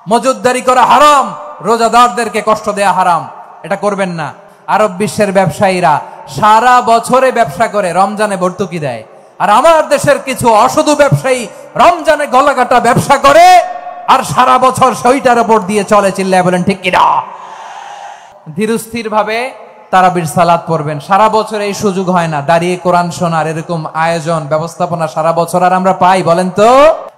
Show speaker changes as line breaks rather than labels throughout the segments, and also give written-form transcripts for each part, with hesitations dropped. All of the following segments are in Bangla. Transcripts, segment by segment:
মজুদদারি করা হারাম, রোজাদারদেরকে কষ্ট দেয়া হারাম, এটা করবেন না। আরব বিশ্বের ব্যবসায়ীরা সারা বছরে ব্যবসা করে, রমজানে ভর্তুকি দেয়। আর আমার দেশের কিছু অসাধু ব্যবসায়ী রমজানে গলাকাটা ব্যবসা করে আর সারা বছর সেইটার উপর দিয়ে চলে। চিল্লায় বলেন ঠিক কিনা? ধীরস্থির ভাবে তারাবির সালাত পড়বেন। সারা বছর এই সুযোগ হয় না দাঁড়িয়ে কোরআন শোনার, এরকম আয়োজন ব্যবস্থাপনা সারা বছর আর আমরা পাই? বলেন তো।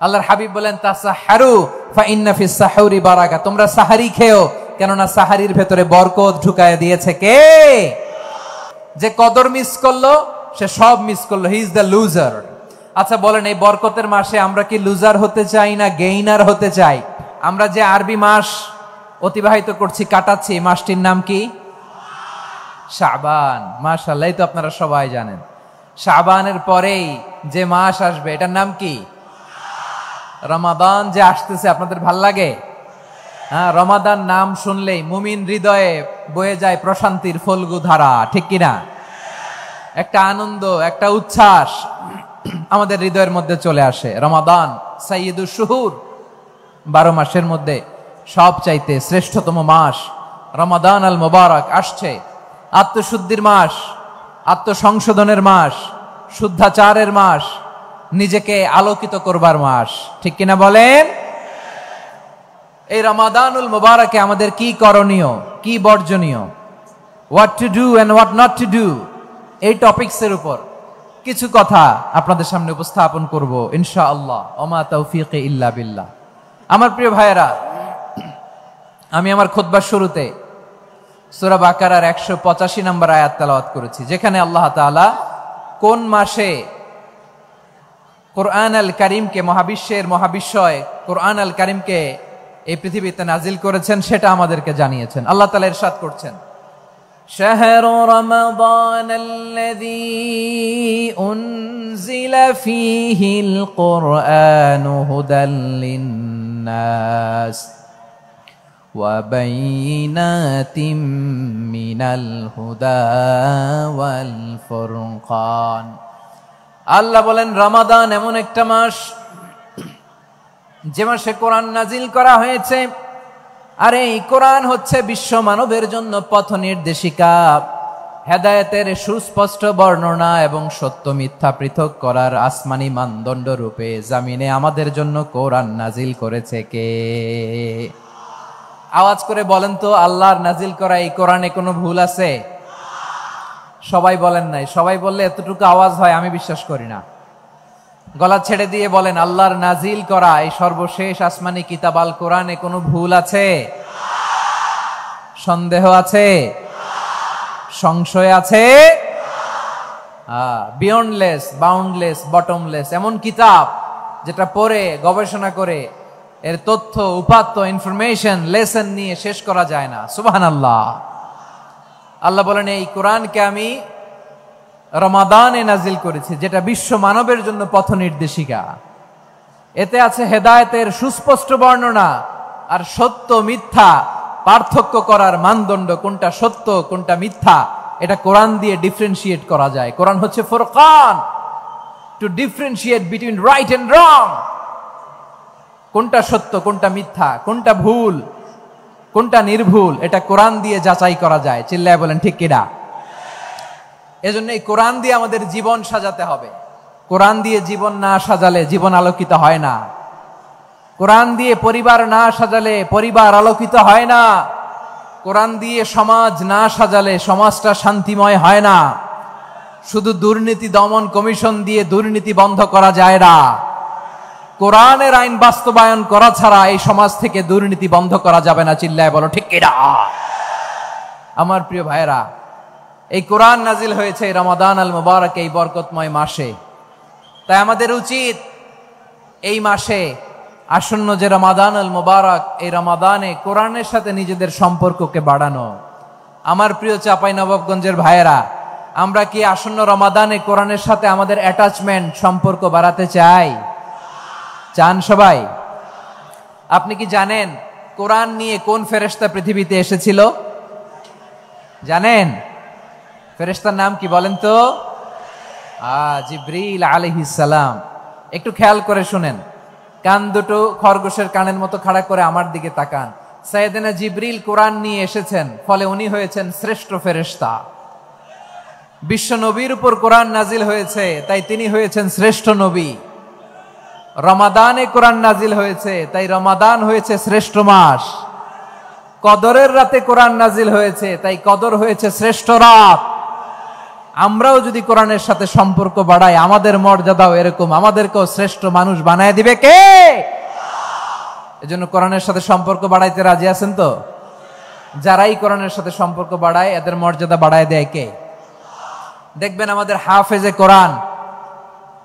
আল্লাহর হাবিব বলেন তাসাহারু ফা ইন্না ফিস সাহুরি বারাকা, তোমরা সাহারি খেও, কেননা সাহারির ভেতরে বরকত ঢুকায় দিয়েছে কে? যে কদর মিস করলো সে সব মিস করলো, হি ইজ দ্য লুজার। আচ্ছা বলেন, এই বরকতের মাসে আমরা কি লুজার হতে চাই না গেইনার হতে চাই? আমরা যে আরবি মাস অতিবাহিত করছি, কাটাচ্ছি, মাসটির নাম কি? শাবান। মাশাআল্লাহ, এই তো আপনারা সবাই জানেন। শাবানের পরেই যে মাস আসবে এটার নাম কি? রমাদান। যে আসতেছে আপনাদের ভাল লাগে? হ্যাঁ, রমাদান নাম শুনলেই মুমিন হৃদয়ে বয়ে যায় প্রশান্তির ফল্গু ধারা, ঠিক কিনা? একটা আনন্দ, একটা উচ্ছ্বাস আমাদের হৃদয়ের মধ্যে চলে আসে। রমাদান সাইয়্যিদুশ শুহুর, 12 মাসের মধ্যে সবচাইতে শ্রেষ্ঠতম মাস রমাদান আল মুবারক আসছে। আত্মশুদ্ধির মাস, আত্মসংশোধনের মাস, শুদ্ধাচারের মাস, নিজেকে আলোকিত করবার মাস, ঠিক কিনা বলেন? এই রমাদানুল মুবারকে আমাদের কি করণীয়, কি বর্জনীয়, what to do and what not to do, এই টপিকসের উপর কিছু কথা আপনাদের সামনে উপস্থাপন করব ইনশাআল্লাহ। ওমা তাওফীকি ইল্লা বিল্লাহ। আমার প্রিয় ভাইয়েরা, আমি আমার খুতবার শুরুতে সূরা বাকারার 185 নম্বর আয়াত তেলাওয়াত করেছি, যেখানে আল্লাহ তাআলা কোন মাসে কোরআন আল কারীমকে, মহাবিশ্বের মহাবিশ্বয় কোরআন আল কারীমকে এই পৃথিবীতে নাজিল করেছেন সেটা আমাদেরকে জানিয়েছেন। আল্লাহ তাআলা ইরশাদ করছেন, শাহরু রমাদানাল্লাযী উনজিলা ফীহিল কুরআনু হুদাল লিন্নাস ওয়া বাইনাতিম মিনাল হুদা ওয়াল ফুরকান। আল্লাহ বলেন, রমাদান এমন একটা মাস যে মাসে কোরআন নাজিল করা হয়েছে। আর এই কোরআন হচ্ছে বিশ্ব মানবের জন্য পথ নির্দেশিকা, হেদায়েতের সুস্পষ্ট বর্ণনা এবং সত্য মিথ্যা পৃথক করার আসমানি মানদণ্ড রূপে জামিনে আমাদের জন্য কোরআন নাজিল করেছে কে? আওয়াজ করে বলেন তো, আল্লাহর নাজিল করা এই কোরআনে কোনো ভুল আছে? সবাই বলেন নাই। সবাই বললে এতটুকু আওয়াজ হয় আমি বিশ্বাস করি না। গলা ছেড়ে দিয়ে বলেন, আল্লাহর নাজিল করা এই সর্বশেষ আসমানি কিতাব আল কোরআনে কোনো ভুল আছে? সন্দেহ আছে? সংশয় আছে? বিয়ন্ডলেস, বাউন্ডলেস, বটমলেস, এমন কিতাব যেটা পড়ে গবেষণা করে এর তথ্য, উপাত্ত, ইনফরমেশন, লেসন নিয়ে শেষ করা যায় না। সুবহানাল্লাহ। আল্লাহ বলেন, এই কোরআনকে আমি রমাদানে নাজিল করেছি, যেটা বিশ্ব মানবের জন্য পথ নির্দেশিকা। এতে আছে হেদায়েতের সুস্পষ্ট বর্ণনা আর সত্য মিথ্যা পার্থক্য করার মানদণ্ড, কোনটা সত্য কোনটা মিথ্যা এটা কোরআন দিয়ে ডিফারেন্সিয়েট করা যায়। কোরআন হচ্ছে ফুরকান, to differentiate between right and wrong. কোনটা সত্য, কোনটা মিথ্যা, কোনটা ভুল, কোনটা নির্ভুল, এটা কোরআন দিয়ে যাচাই করা যায়। চিল্লায় বলেন ঠিক কিনা? এজন্য এই কোরআন দিয়ে আমাদের জীবন সাজাতে হবে। কোরআন দিয়ে জীবন না সাজালে জীবন আলোকিত হয় না। কোরআন দিয়ে পরিবার না সাজালে পরিবার আলোকিত হয় না। কোরআন দিয়ে সমাজ না সাজালে সমাজটা শান্তিময় হয় না। শুধু দুর্নীতি দমন কমিশন দিয়ে দুর্নীতি বন্ধ করা যায় না। কোরআনের আইন বাস্তবায়ন করা ছাড়া এই সমাজ থেকে দুর্নীতি বন্ধ করা যাবে না। চিল্লায় বলো ঠিক কিনা? আমার প্রিয় ভাইয়েরা, এই কোরআন নাজিল হয়েছে রমাদান আল মুবারক, এই বরকতময় মাসে। তাই আমাদের উচিত এই মাসে আসন্ন যে রমাদান আল মুবারক, এই রমাদানে কোরআনের সাথে নিজেদের সম্পর্ককে বাড়ানো। আমার প্রিয় চাঁপাইনবাবগঞ্জের ভাইয়েরা, আমরা কি আসন্ন রমাদানে কোরআনের সাথে আমাদের অ্যাটাচমেন্ট, সম্পর্ক বাড়াতে চাই? চান সবাই? আপনি কি জানেন কোরআন নিয়ে কোন ফেরেশতা পৃথিবীতে এসেছিল? জানেন? ফেরেশতার নাম কি বলেন তো? জিবরিল আলাইহিস সালাম। একটু খেয়াল করে শুনেন, কান দুটো খরগোশের কানের মতো খাড়া করে আমার দিকে তাকান। সাইয়েদনা জিবরিল কোরআন নিয়ে এসেছেন, ফলে উনি হয়েছেন শ্রেষ্ঠ ফেরেশতা। বিশ্ব নবীর উপর কোরআন নাজিল হয়েছে, তাই তিনি হয়েছেন শ্রেষ্ঠ নবী। রমাদানে কোরআন নাজিল হয়েছে, তাই রমাদান হয়েছে শ্রেষ্ঠ মাস। কদরের রাতে কোরআন নাজিল হয়েছে, তাই কদর হয়েছে শ্রেষ্ঠ রাত। আমরাও যদি কোরআনের সাথে সম্পর্ক বাড়াই, আমাদের মর্যাদাও এরকম, আমাদেরকেও শ্রেষ্ঠ মানুষ বানায় দিবে কে? এজন্য কোরআনের সাথে সম্পর্ক বাড়াইতে রাজি আছেন তো? যারাই কোরআনের সাথে সম্পর্ক বাড়ায় এদের মর্যাদা বাড়ায় দেয় কে? দেখবেন আমাদের হাফেজে কোরআন,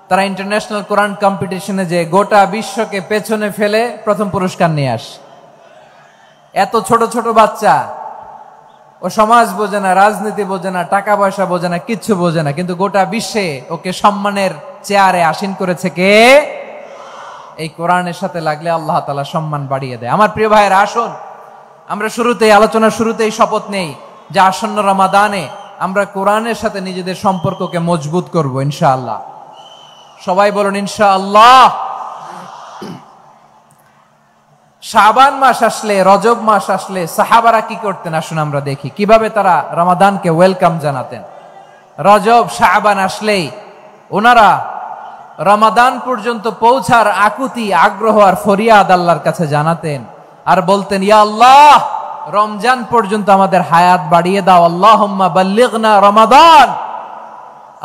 তারা ইন্টারন্যাশনাল কোরআন কম্পিটিশনে যে গোটা বিশ্বকে পেছনে ফেলে প্রথম পুরস্কার নিয়ে আসে। এত ছোট ছোট বাচ্চা, ও সমাজ বোঝে না, রাজনীতি বোঝে না, টাকা পয়সা বোঝে না, কিচ্ছু বোঝে না, কিন্তু গোটা বিশ্বে ওকে সম্মানের চেয়ারে আসীন করেছে কে? এই কোরআনের সাথে লাগলে আল্লাহ তাআলা সম্মান বাড়িয়ে দেয়। আমার প্রিয় ভাইয়েরা, আসুন আমরা আলোচনার শুরুতেই শপথ নেই যে আসন্ন রমাদানে আমরা কোরআনের সাথে নিজেদের সম্পর্ককে মজবুত করব ইনশাআল্লাহ। সবাই বলুন ইনশাআল্লাহ। শাবান মাস আসলে, রজব মাস আসলে সাহাবারা কি করতেন আসুন আমরা দেখি কিভাবে তারা রমাদানকে ওয়েলকাম জানাতেন। রজব শাবান আসলেই ওনারা রমাদান পর্যন্ত পৌঁছার আকুতি, আগ্রহ আর ফরিয়াদ আল্লাহর কাছে জানাতেন আর বলতেন, ইয়া আল্লাহ, রমজান পর্যন্ত আমাদের হায়াত বাড়িয়ে দাও। আল্লাহুম্মা বাল্লিগনা রমাদান,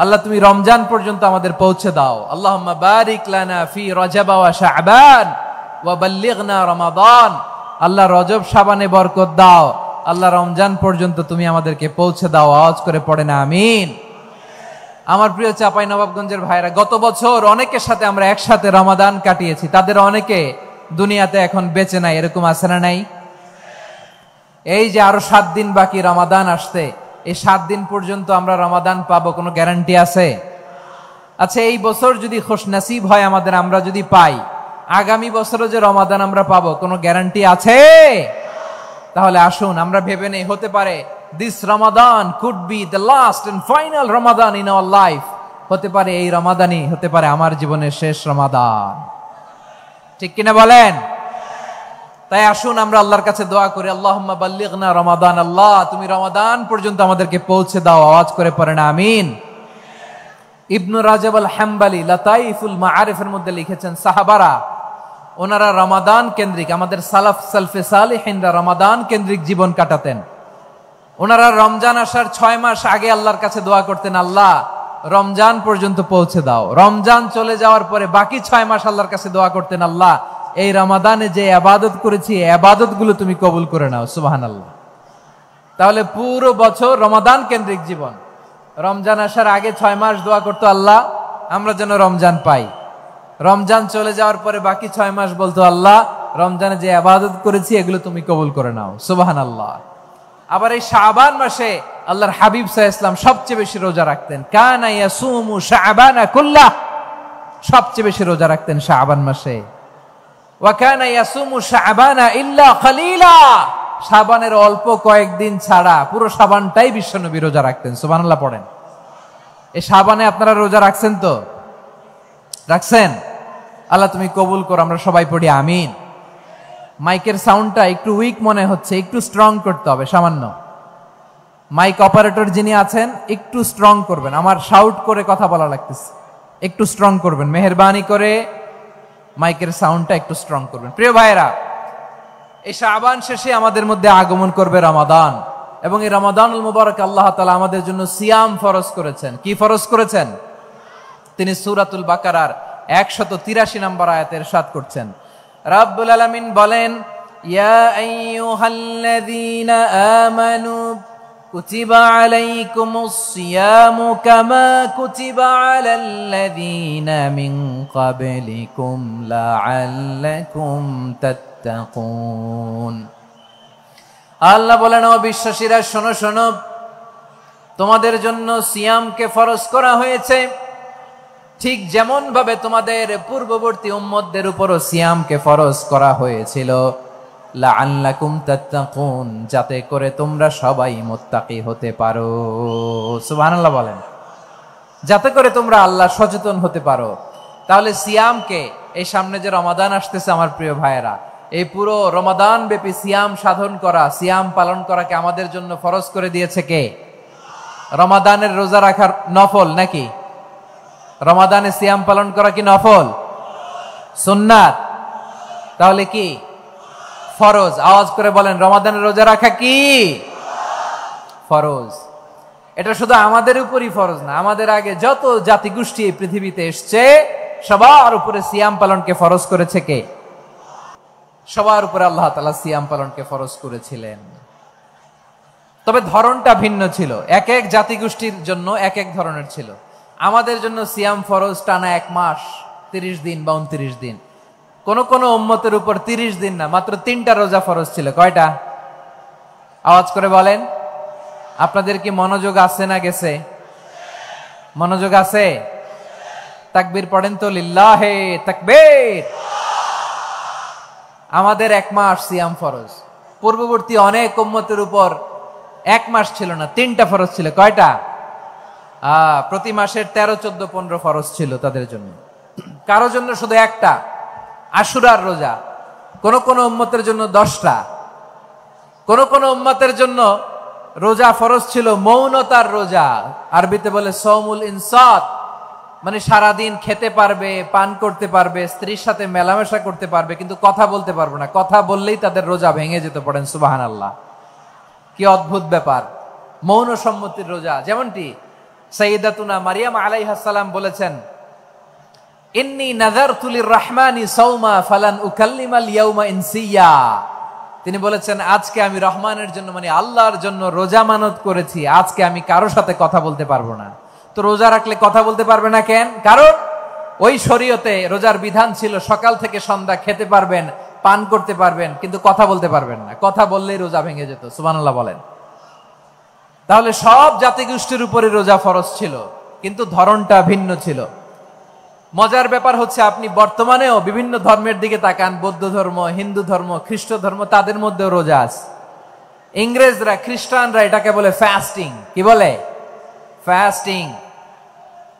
আল্লাহ তুমি রমজান পর্যন্ত আমাদের পৌঁছে দাও। আল্লাহুম্মা বারিক লানা ফি রজব ওয়া শাবান ওয়া বাল্লিগনা রমাদান, আল্লাহ রজব শাবানে বরকত দাও, আল্লাহ রমজান পর্যন্ত তুমি আমাদেরকে পৌঁছে দাও। আওয়াজ করে পড়েন আমিন। আমার প্রিয় চাঁপাইনবাবগঞ্জের ভাইরা, গত বছর অনেকের সাথে আমরা একসাথে রমাদান কাটিয়েছি, তাদের অনেকে দুনিয়াতে এখন বেঁচে নাই, এরকম আছে না নাই? এই যে আরো 7 দিন বাকি রমাদান আসতে, এই 7 দিন পর্যন্ত আমরা রমাদান পাবো, কোনো গ্যারান্টি আছে? আচ্ছা, এই বছর যদি খুশনসিব হয় আমাদের, আমরা যদি পাই, আগামী বছরও যে রমাদান আমরা পাবো, কোনো গ্যারান্টি আছে? তাহলে আসুন আমরা ভেবে নেই, হতে পারে this Ramadan could be the last and final Ramadan in our life. হতে পারে এই রমাদানই হতে পারে আমার জীবনের শেষ রমাদান। ঠিক কিনা বলেন? তাই আসুন আমরা আল্লাহর কাছে দোয়া করি, আল্লাহুম্মা বাল্লিগনা রমাদান, আল্লাহ তুমি রমাদান পর্যন্ত আমাদেরকে পৌঁছে দাও। আওয়াজ করে পড়েন আমিন। ইবনু রাজব আল হাম্বলি লাতাইফুল মাআরিফের মধ্যে লিখেছেন, সাহাবারা ওনারা রমাদান কেন্দ্রিক, আমাদের সালফে সালিহিনরা রমাদান কেন্দ্রিক জীবন কাটাতেন। ওনারা রমজান আসার 6 মাস আগে আল্লাহর কাছে দোয়া করতেন, আল্লাহ রমজান পর্যন্ত পৌঁছে দাও। রমজান চলে যাওয়ার পরে বাকি 6 মাস আল্লাহর কাছে দোয়া করতেন, আল্লাহ এই রমাদানে যে ইবাদত করেছি, ইবাদত গুলো তুমি কবুল করে নাও। সুবহানাল্লাহ। তাহলে পুরো বছর রমাদান কেন্দ্রিক জীবন। রমজান আসার আগে 6 মাস দোয়া করতো, আল্লাহ আমরা যেন রমজান পাই। রমজান চলে যাওয়ার পরে বাকি 6 মাস বলতো, আল্লাহ রমজানে যে ইবাদত করেছি এগুলো তুমি কবুল করে নাও। সুবহানাল্লাহ। আবার এই শাবান মাসে আল্লাহর হাবিব সাল্লাল্লাহু আলাইহি ওয়াসাল্লাম সবচেয়ে বেশি রোজা রাখতেন। কানা ইয়াসুমু শাবানা কুল্লাহ, সবচেয়ে বেশি রোজা রাখতেন শাবান মাসে। ওয়া কানা ইয়াসুমু শাবানা ইল্লা কলিলা, শাবানের অল্প কয়েকদিন ছাড়া পুরো শাবানটাই বিশ্বনবী রোজা রাখতেন। সুবহানাল্লাহ পড়েন। এই শাবানে আপনারা রোজা রাখছেন তো? রাখছেন? আল্লাহ তুমি কবুল করো। আমরা সবাই পড়ি আমিন। মাইকের সাউন্ডটা একটু উইক মনে হচ্ছে, একটু স্ট্রং করতে হবে সামান্য। মাইক অপারেটর যিনি আছেন একটু স্ট্রং করবেন, আমার শাউট করে কথা বলা লাগতেছে, একটু স্ট্রং করবেন মেহেরবানি করে, মাইকের সাউন্ডটা একটু স্ট্রং করবেন। প্রিয় ভাইয়েরা, এই শাবান শেষে আমাদের মধ্যে আগমন করবে রমাদান, এবং এই রমাদানুল মুবারক আল্লাহ তাআলা আমাদের জন্য সিয়াম ফরজ করেছেন। কি ফরজ করেছেন? তিনি সূরাতুল বাকারার 183 নম্বর আয়াতে ইরশাদ করছেন, রাব্বুল আলামিন বলেন, ইয়া আইয়ুহাল্লাযীনা আমানু কুতিবা আলাইকুমুস সিয়ামু কামা কুতিবা আলাল্লাযীনা মিন ক্বাবলিকুম লাআল্লাকুম তাত্তাকুন। আল্লাহ বলেন, ও বিশ্বাসীরা শোনো শোনো, তোমাদের জন্য সিয়ামকে ফরজ করা হয়েছে, ঠিক যেমন ভাবে তোমাদের পূর্ববর্তী উম্মতদের উপরও সিয়ামকে ফরজ করা হয়েছিল, লাআল্লাকুম তাত্তাকুন, যাতে করে তোমরা সবাই মুত্তাকি হতে পারো। সুবহানাল্লাহ বলেন, যাতে করে তোমরা আল্লাহ সচেতন হতে পারো। তাহলে সিয়ামকে, এই সামনে যে রমাদান আসতেছে আমার প্রিয় ভাইয়েরা, এই পুরো রমাদান ব্যাপী সিয়াম সাধন করা, সিয়াম পালন করাকে আমাদের জন্য ফরজ করে দিয়েছে কে? রমাদানের রোজা রাখার নফল নাকি? রমাদানে সিয়াম পালন করা কি নফল? সুন্নাত? তাহলে কি ফরজ? আওয়াজ করে বলেন, রমাদানের রোজা রাখা কি ফরজ? এটা শুধু আমাদের উপরই ফরজ না, আমাদের আগে যত জাতিগোষ্ঠী এই পৃথিবীতে এসছে সবার উপরে সিয়াম পালনকে ফরজ করেছে কে? সবার উপরে আল্লাহ তাআলা সিয়াম পালনকে ফরজ করেছিলেন। তবে ধরনটা ভিন্ন ছিল, এক এক জাতিগোষ্ঠীর জন্য এক এক ধরনের ছিল। আমাদের জন্য সিয়াম ফরজ টানা 1 মাস 30 দিন বা 29 দিন। কোন কোন উম্মতের উপর 30 দিন না, মাত্র 3টা রোজা ফরজ ছিল। কয়টা? আওয়াজ করে বলেন। আপনাদের কি মনোযোগ আছে না গেছে? মনোযোগ আছে? তাকবীর পড়েন তো, লিল্লাহে তাকবীর। আমাদের 1 মাস সিয়াম ফরজ। পূর্ববর্তী অনেক উম্মতের উপর 1 মাস ছিল না, 3টা ফরজ ছিল। কয়টা? প্রতি মাসের 13, 14, 15 ফরজ ছিল তাদের জন্য। কারো জন্য শুধু একটা, আশুরার রোজা। কোন কোন উম্মতের জন্য 10টা। কোন কোন উম্মতের জন্য রোজা ফরজ ছিল মৌনতার রোজা, আরবিতে বলে সৌমুল ইনসাত, মানে সারাদিন খেতে পারবে, পান করতে পারবে, স্ত্রীর সাথে মেলামেশা করতে পারবে, কিন্তু কথা বলতে পারবে না। কথা বললেই তাদের রোজা ভেঙে যেত। পড়েন সুবহানাল্লাহ। কি অদ্ভুত ব্যাপার! মৌন সম্মতির রোজা। যেমনটি সাইয়্যিদাতুনা মারিয়াম আলাইহাস সালাম বলেছেন, ইন্নী নাযারতু লির-রাহমানি সাওমা ফালান উকাল্লিমাল ইয়াউমা ইনসিয়া। তিনি বলেছেন, আজকে আমি রহমানের জন্য, মানে আল্লাহর জন্য রোজা মানত করেছি, আজকে আমি কারো সাথে কথা বলতে পারবো না। তো রোজা রাখলে কথা বলতে পারবে না কেন? কারণ ওই শরীয়তে রোজার বিধান ছিল সকাল থেকে সন্ধ্যা খেতে পারবেন, পান করতে পারবেন, কিন্তু কথা বলতে পারবেন না। কথা বললেই রোজা ভেঙে যেত। সুবহানাল্লাহ বলেন। তাহলে সব জাতিগোষ্ঠীর উপরে রোজা ফরজ ছিল, কিন্তু ধরনটা ভিন্ন ছিল। মজার ব্যাপার হচ্ছে, আপনি বর্তমানেও বিভিন্ন ধর্মের দিকে তাকান, বৌদ্ধ ধর্ম, হিন্দু ধর্ম, খ্রিস্ট ধর্ম, তাদের মধ্যেও রোজা আছে। ইংরেজরা, খ্রিস্টানরা এটাকে বলে ফাস্টিং। কি বলে? ফাস্টিং।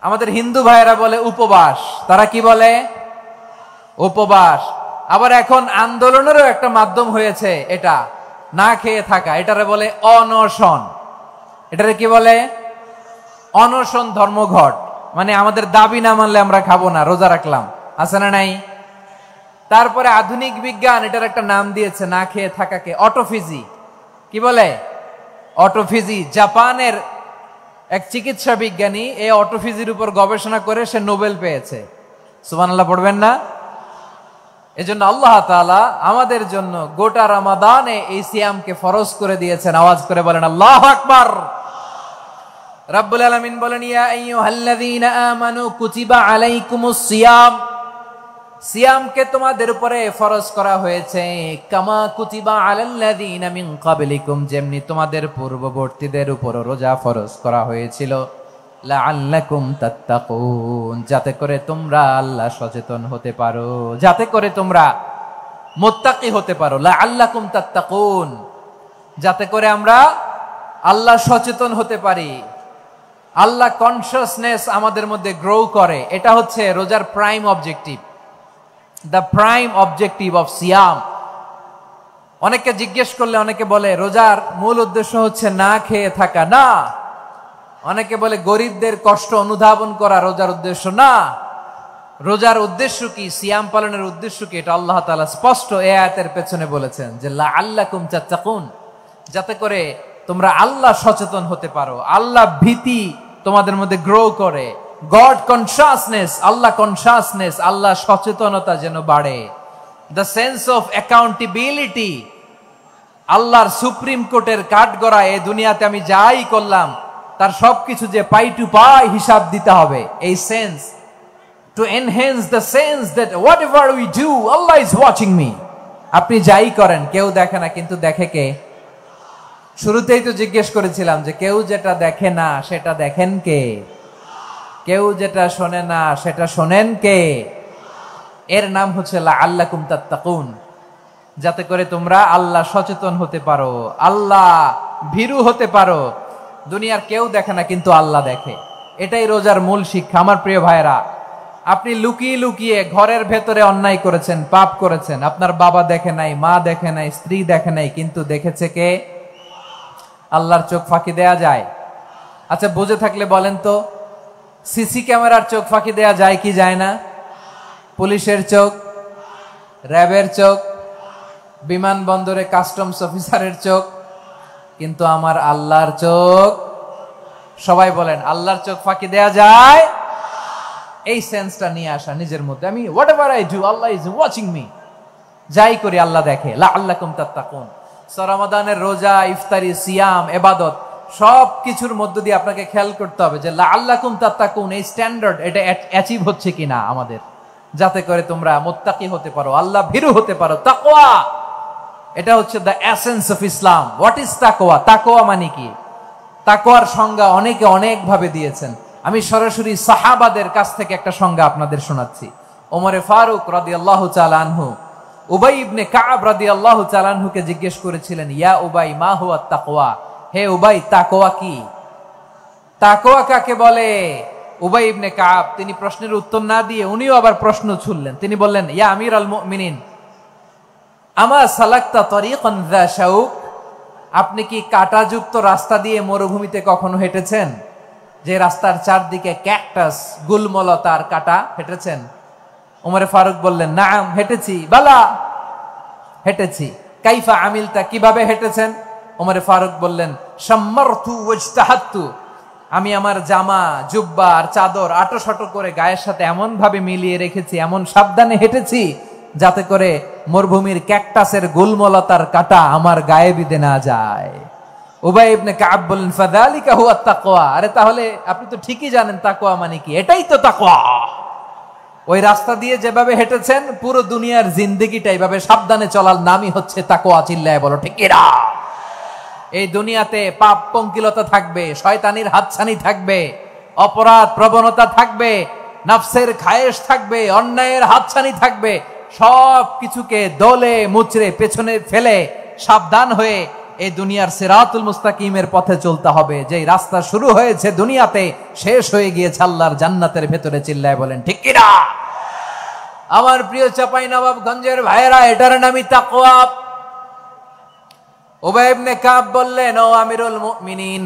আমাদের হিন্দু ভাইয়েরা বলে উপবাস। তারা কি বলে? উপবাস। আবার এখন আন্দোলনেরও একটা মাধ্যম হয়েছে এটা, না খেয়ে থাকা। এটারে বলে অনশন। এটারে কি বলে? অনশন ধর্মঘট। মানে আমাদের দাবি না মানলে আমরা খাবো না, রোজা রাখলাম। আছে না নাই? তারপরে আধুনিক বিজ্ঞান এটার একটা নাম দিয়েছে, না খেয়ে থাকাকে, অটোফিজি। কি বলে? অটোফিজি। জাপানের এক চিকিৎসা বিজ্ঞানী এই অটোফিজির উপর গবেষণা করে সে নোবেল পেয়েছে। সুবহানাল্লাহ পড়বেন না? এজন্য আল্লাহ তাআলা আমাদের জন্য গোটা রমাদানে এই সিয়ামকে ফরজ করে দিয়েছেন। আওয়াজ করে বলেন আল্লাহু আকবার। রাব্বুল আলামিন বলেন, ইয়া আইয়ুহাল্লাযীনা আমানু কুতিবা আলাইকুমুস সিয়াম। সিয়ামকে তোমাদের উপরে ফরজ করা হয়েছে, কামা কুতিবা আলাল্লাযীনা মিন ক্বাবলিকুম, যেমনি তোমাদের পূর্ববর্তীদের উপর রোজা ফরজ করা হয়েছিল, লাআল্লাকুম তাত্তাকুন, যাতে করে তোমরা আল্লাহ সচেতন হতে পারো, যাতে করে তোমরা মুত্তাকি হতে পারো। লাআল্লাকুম তাত্তাকুন, যাতে করে আমরা আল্লাহ সচেতন হতে পারি, আল্লাহ কনসিয়াসনেস আমাদের মধ্যে গ্রো করে। এটা হচ্ছে রোজার prime objective, the prime objective of সিয়াম। অনেকে জিজ্ঞেস করলে অনেকে বলে রোজার মূল উদ্দেশ্য হচ্ছে না খেয়ে থাকা। না। অনেকে বলে গরিবদের কষ্ট অনুধাবন করা রোজার উদ্দেশ্য। না। রোজার উদ্দেশ্য কি? সিয়াম পালনের উদ্দেশ্য কি? এটা আল্লাহ তাআলা স্পষ্ট এই আয়াতের পেছনে বলেছেন যে লাআল্লাকুম তাত্তাকুন, যাতে করে তোমরা আল্লাহ সচেতন হতে পারো, আল্লাহ ভীতি তোমাদের মধ্যে গ্রো করে, গড কনসিয়াসনেস, আল্লাহ কনসিয়াসনেস, আল্লাহ সচেতনতা যেন বাড়ে, দ্য সেন্স অফ অ্যাকাউন্টেবিলিটি। আল্লাহর সুপ্রিম কোর্টের কাঠগড়া এই দুনিয়াতে আমি যাই করলাম তার সবকিছু যে পাই টু পাই হিসাব দিতে হবে, এই sense, to enhance the sense that what ever we do Allah is watching me. আপনি যাই করেন কেউ দেখে না, কিন্তু দেখে কে? শুরুতেই তো জিজ্ঞেস করেছিলাম যে কেউ যেটা দেখে না সেটা দেখেন কে? কেউ যেটা শোনে না সেটা শোনেন কে? এর নাম হচ্ছে লাআল্লাকুম তাত্তাকুন, যাতে করে তোমরা আল্লাহ সচেতন হতে পারো, আল্লাহ ভীরু হতে পারো। দুনিয়ার কেউ দেখে না, কিন্তু আল্লাহ দেখে। এটাই রোজার মূল শিক্ষা। আমার প্রিয় ভাইরা, আপনি লুকিয়ে লুকিয়ে ঘরের ভেতরে অন্যায় করেছেন, পাপ করেছেন, আপনার বাবা দেখে নাই, মা দেখে নাই, স্ত্রী দেখে নাই, কিন্তু দেখেছে কে? আল্লাহর চোখ ফাঁকি দেয়া যায়? আচ্ছা, বুঝে থাকলে বলেন তো, সিসি ক্যামেরার চোখ ফাঁকি দেয়া যায় কি যায় না? পুলিশের চোখ, র্যাবের চোখ, বিমানবন্দরে কাস্টমস অফিসারের চোখ, কিন্তু আমার আল্লাহর চোখ? সবাই বলেন, আল্লাহর চোখ ফাঁকি দেয়া যায়? এই সেন্সটা নিয়ে আসা নিজের মধ্যে, আমি what ever I do Allah is watching me, যাই করি আল্লাহ দেখে। লাআল্লাকুম তাত্তাকুন। রমাদানের রোজা, ইফতারি, সিয়াম, ইবাদত সব কিছুর মধ্য দিয়ে আপনাকে খেয়াল করতে হবে যে লাআল্লাকুম তাত্তাকুন এই স্ট্যান্ডার্ড এটা অ্যাচিভ হচ্ছে কিনা আমাদের, যাতে করে তোমরা মুত্তাকি হতে পারো, আল্লাহ ভীরু হতে পারো। তাকওয়া, এটা হচ্ছে the essence of Islam. What is তাকওয়া? তাকওয়া মানে কি? তাকওয়ার সংজ্ঞা অনেকে অনেক ভাবে দিয়েছেন। আমি সরাসরি সাহাবাদের কাছ থেকে একটা সংজ্ঞা আপনাদের শোনাচ্ছি। ওমরে ফারুক রাদিয়াল্লাহু তাআলা আনহু উবাই ইবনে কাব রাদিয়াল্লাহু তাআলা আনহুকে জিজ্ঞেস করেছিলেন, ইয়া উবাই মা হুয়া তাকওয়া? হে উবাই, তাকওয়া কি? তাকওয়া কাকে বলে? উবাই ইবনে কাব তিনি প্রশ্নের উত্তর না দিয়ে উনিও আবার প্রশ্ন ছুড়লেন। তিনি বললেন, ইয়া আমিরাল মুমিনিন, আমা সালাকতা তরিকান যা শাউক? আপনি কি কাঁটাযুক্ত রাস্তা দিয়ে মরুভূমিতে কখনো হেঁটেছেন? যে রাস্তার চারদিকে ক্যাকটাস, গুলমলতার কাঁটা, হেঁটেছেন? ওমরে ফারুক বললেন, নাম, হেঁটেছি। বালা, হেঁটেছি। কাইফা আমিলতা, কিভাবে হেঁটেছেন? ওমরে ফারুক বললেন, শাম্মারতু ওয়াজতাহাতু, আমি আমার জামা, জুব্বা আর চাদর আটোসাটো করে গায়ের সাথে এমন ভাবে মিলিয়ে রেখেছি, এমন সাবধানে হেঁটেছি যাতে করে মরুভূমির ক্যাকটাসের গুলমলতার কাঁটা আমার গায়ে বিঁধে না যায়। উবাই ইবনে কাব বললেন, ফাযালিকা হুয়া তাকওয়া। আরে তাহলে আপনি তো ঠিকই জানেন তাকওয়া মানে কি, এটাই তো তাকওয়া। ওই রাস্তা দিয়ে যেভাবে হেঁটেছেন, পুরো দুনিয়ার জিন্দেগিটা এইভাবে সাবধানে চলার নামই হচ্ছে তাকওয়া। চিল্লায় বলো ঠিক কিনা? এই দুনিয়াতে পাপ পঙ্কিলতা থাকবে, শয়তানির হাতছানি থাকবে, অপরাধ প্রবণতা থাকবে, নফসের খায়েশ থাকবে, অন্যায়ের হাতছানি থাকবে। সব কিছুকে দলে মুচড়ে পেছনে ফেলে সাবধান হয়ে এই দুনিয়ার সিরাতুল মুস্তাকিমের পথে চলতে হবে। যেই রাস্তা শুরু হয়েছে দুনিয়াতে, শেষ হয়ে গিয়েছে আল্লাহর জান্নাতের ভেতরে। চিল্লায় বলেন ঠিক কিনা? আমার প্রিয় চাঁপাইনবাবগঞ্জের ভাইয়েরা, এটার নামই তাকওয়া। উবাই ইবনে কাব বললেন, ও আমিরুল মুমিনিন,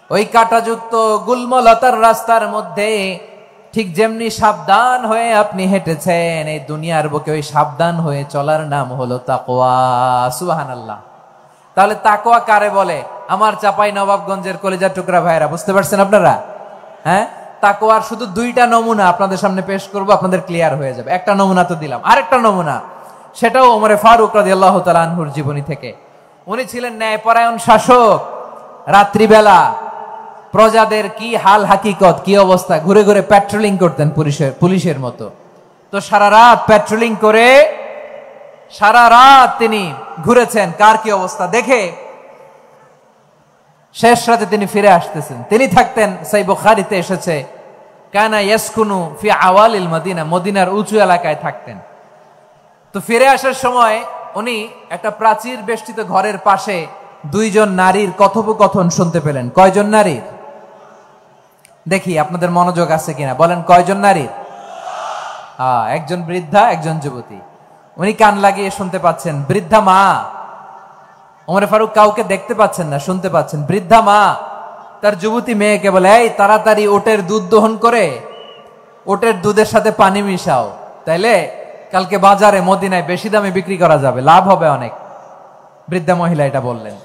ওই কাঁটাযুক্ত গুলমলতার রাস্তার মধ্যে ঠিক যেমনি সাবধান হয়ে আপনি হেঁটেছেন, এই দুনিয়ার বুকে ওই সাবধান হয়ে চলার নাম হলো তাকওয়া। সুবহানাল্লাহ। তাহলে তাকওয়া কারে বলে? আমার চাঁপাইনবাবগঞ্জের কলিজার টুকরা ভাইয়েরা, বুঝতে পারছেন আপনারা? হ্যাঁ, তাকওয়ার শুধু দুইটা নমুনা আপনাদের সামনে পেশ করব, আপনাদের ক্লিয়ার হয়ে যাবে। একটা নমুনা তো দিলাম, আরেকটা নমুনা, সেটাও ওমরে ফারুক রাদিয়াল্লাহু তাআলা আনহুর জীবনী থেকে। উনি ছিলেন ন্যায়পরায়ণ শাসক। রাত্রিবেলা প্রজাদের কি হাল হাকিকত, কি অবস্থা, ঘুরে ঘুরে প্যাট্রোলিং করতেন পুলিশের মতো। তো সারা রাত প্যাট্রোলিং করে সারা রাত তিনি ঘুরেছেন কার কি অবস্থা দেখে। শেষ রাতে তিনি ফিরে আসতেছেন। তিনি থাকতেন, সহিহ বুখারীতে এসেছে, কানা ইয়াসকুনু ফি আওয়ালিল মদিনা, মদিনার উঁচু এলাকায় থাকতেন। তো ফিরে আসার সময় উনি একটা প্রাচীর বেষ্টিত ঘরের পাশে দুইজন নারীর কথোপকথন শুনতে পেলেন। কয়জন নারীর? দেখি আপনাদের মনোযোগ আছে কিনা, বলেন কয়জন নারীর? একজন বৃদ্ধা, একজন যুবতী। উনি কান লাগিয়ে শুনতে পাচ্ছেন। বৃদ্ধা মা, ওমর ফারুক কাউকে দেখতে পাচ্ছেন না, শুনতে পাচ্ছেন। বৃদ্ধা মা তার যুবতী মেয়েকে বলে, এই তাড়াতাড়ি ওটের দুধ দহন করে ওটের দুধের সাথে পানি মিশাও, তাইলে কালকে বাজারে মদিনায় বেশি দামে বিক্রি করা যাবে, লাভ হবে অনেক। বৃদ্ধা মহিলা এটা বললেন।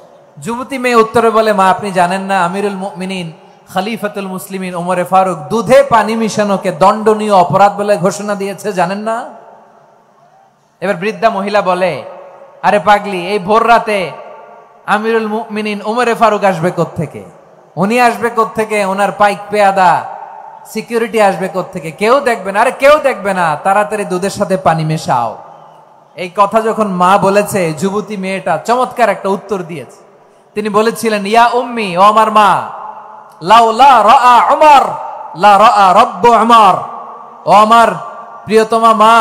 যুবতী মেয়ে উত্তরে বলে, মা আপনি জানেন না আমিরুল মুমিনিন খলিফাতুল মুসলিমিন ওমরে ফারুক দুধে পানি মিশানোকে দণ্ডনীয় অপরাধ বলে ঘোষণা দিয়েছে, জানেন না? এবার বৃদ্ধা মহিলা বলে, আরে পাগলি, এই ভোর রাতে আমিরুল মুমিনিন ওমরে ফারুক আসবে কোত্থেকে? উনি আসবে কোত্থেকে? ওনার পাইক পেয়াদা সিকিউরিটি আসবে কোত্থেকে? কেউ দেখবে না। আরে কেউ দেখবে না, তাড়াতাড়ি দুধের সাথে পানি মেশাও। এই কথা যখন মা বলেছে, যুবতী মেয়েটা চমৎকার একটা উত্তর দিয়েছে। তিনি বলেছিলেন, ইয়া উম্মি, ও আমার মা, লাউলা রাআ উমর লা রাআ রাব্বু উমর, ও আমার প্রিয়তমা মা,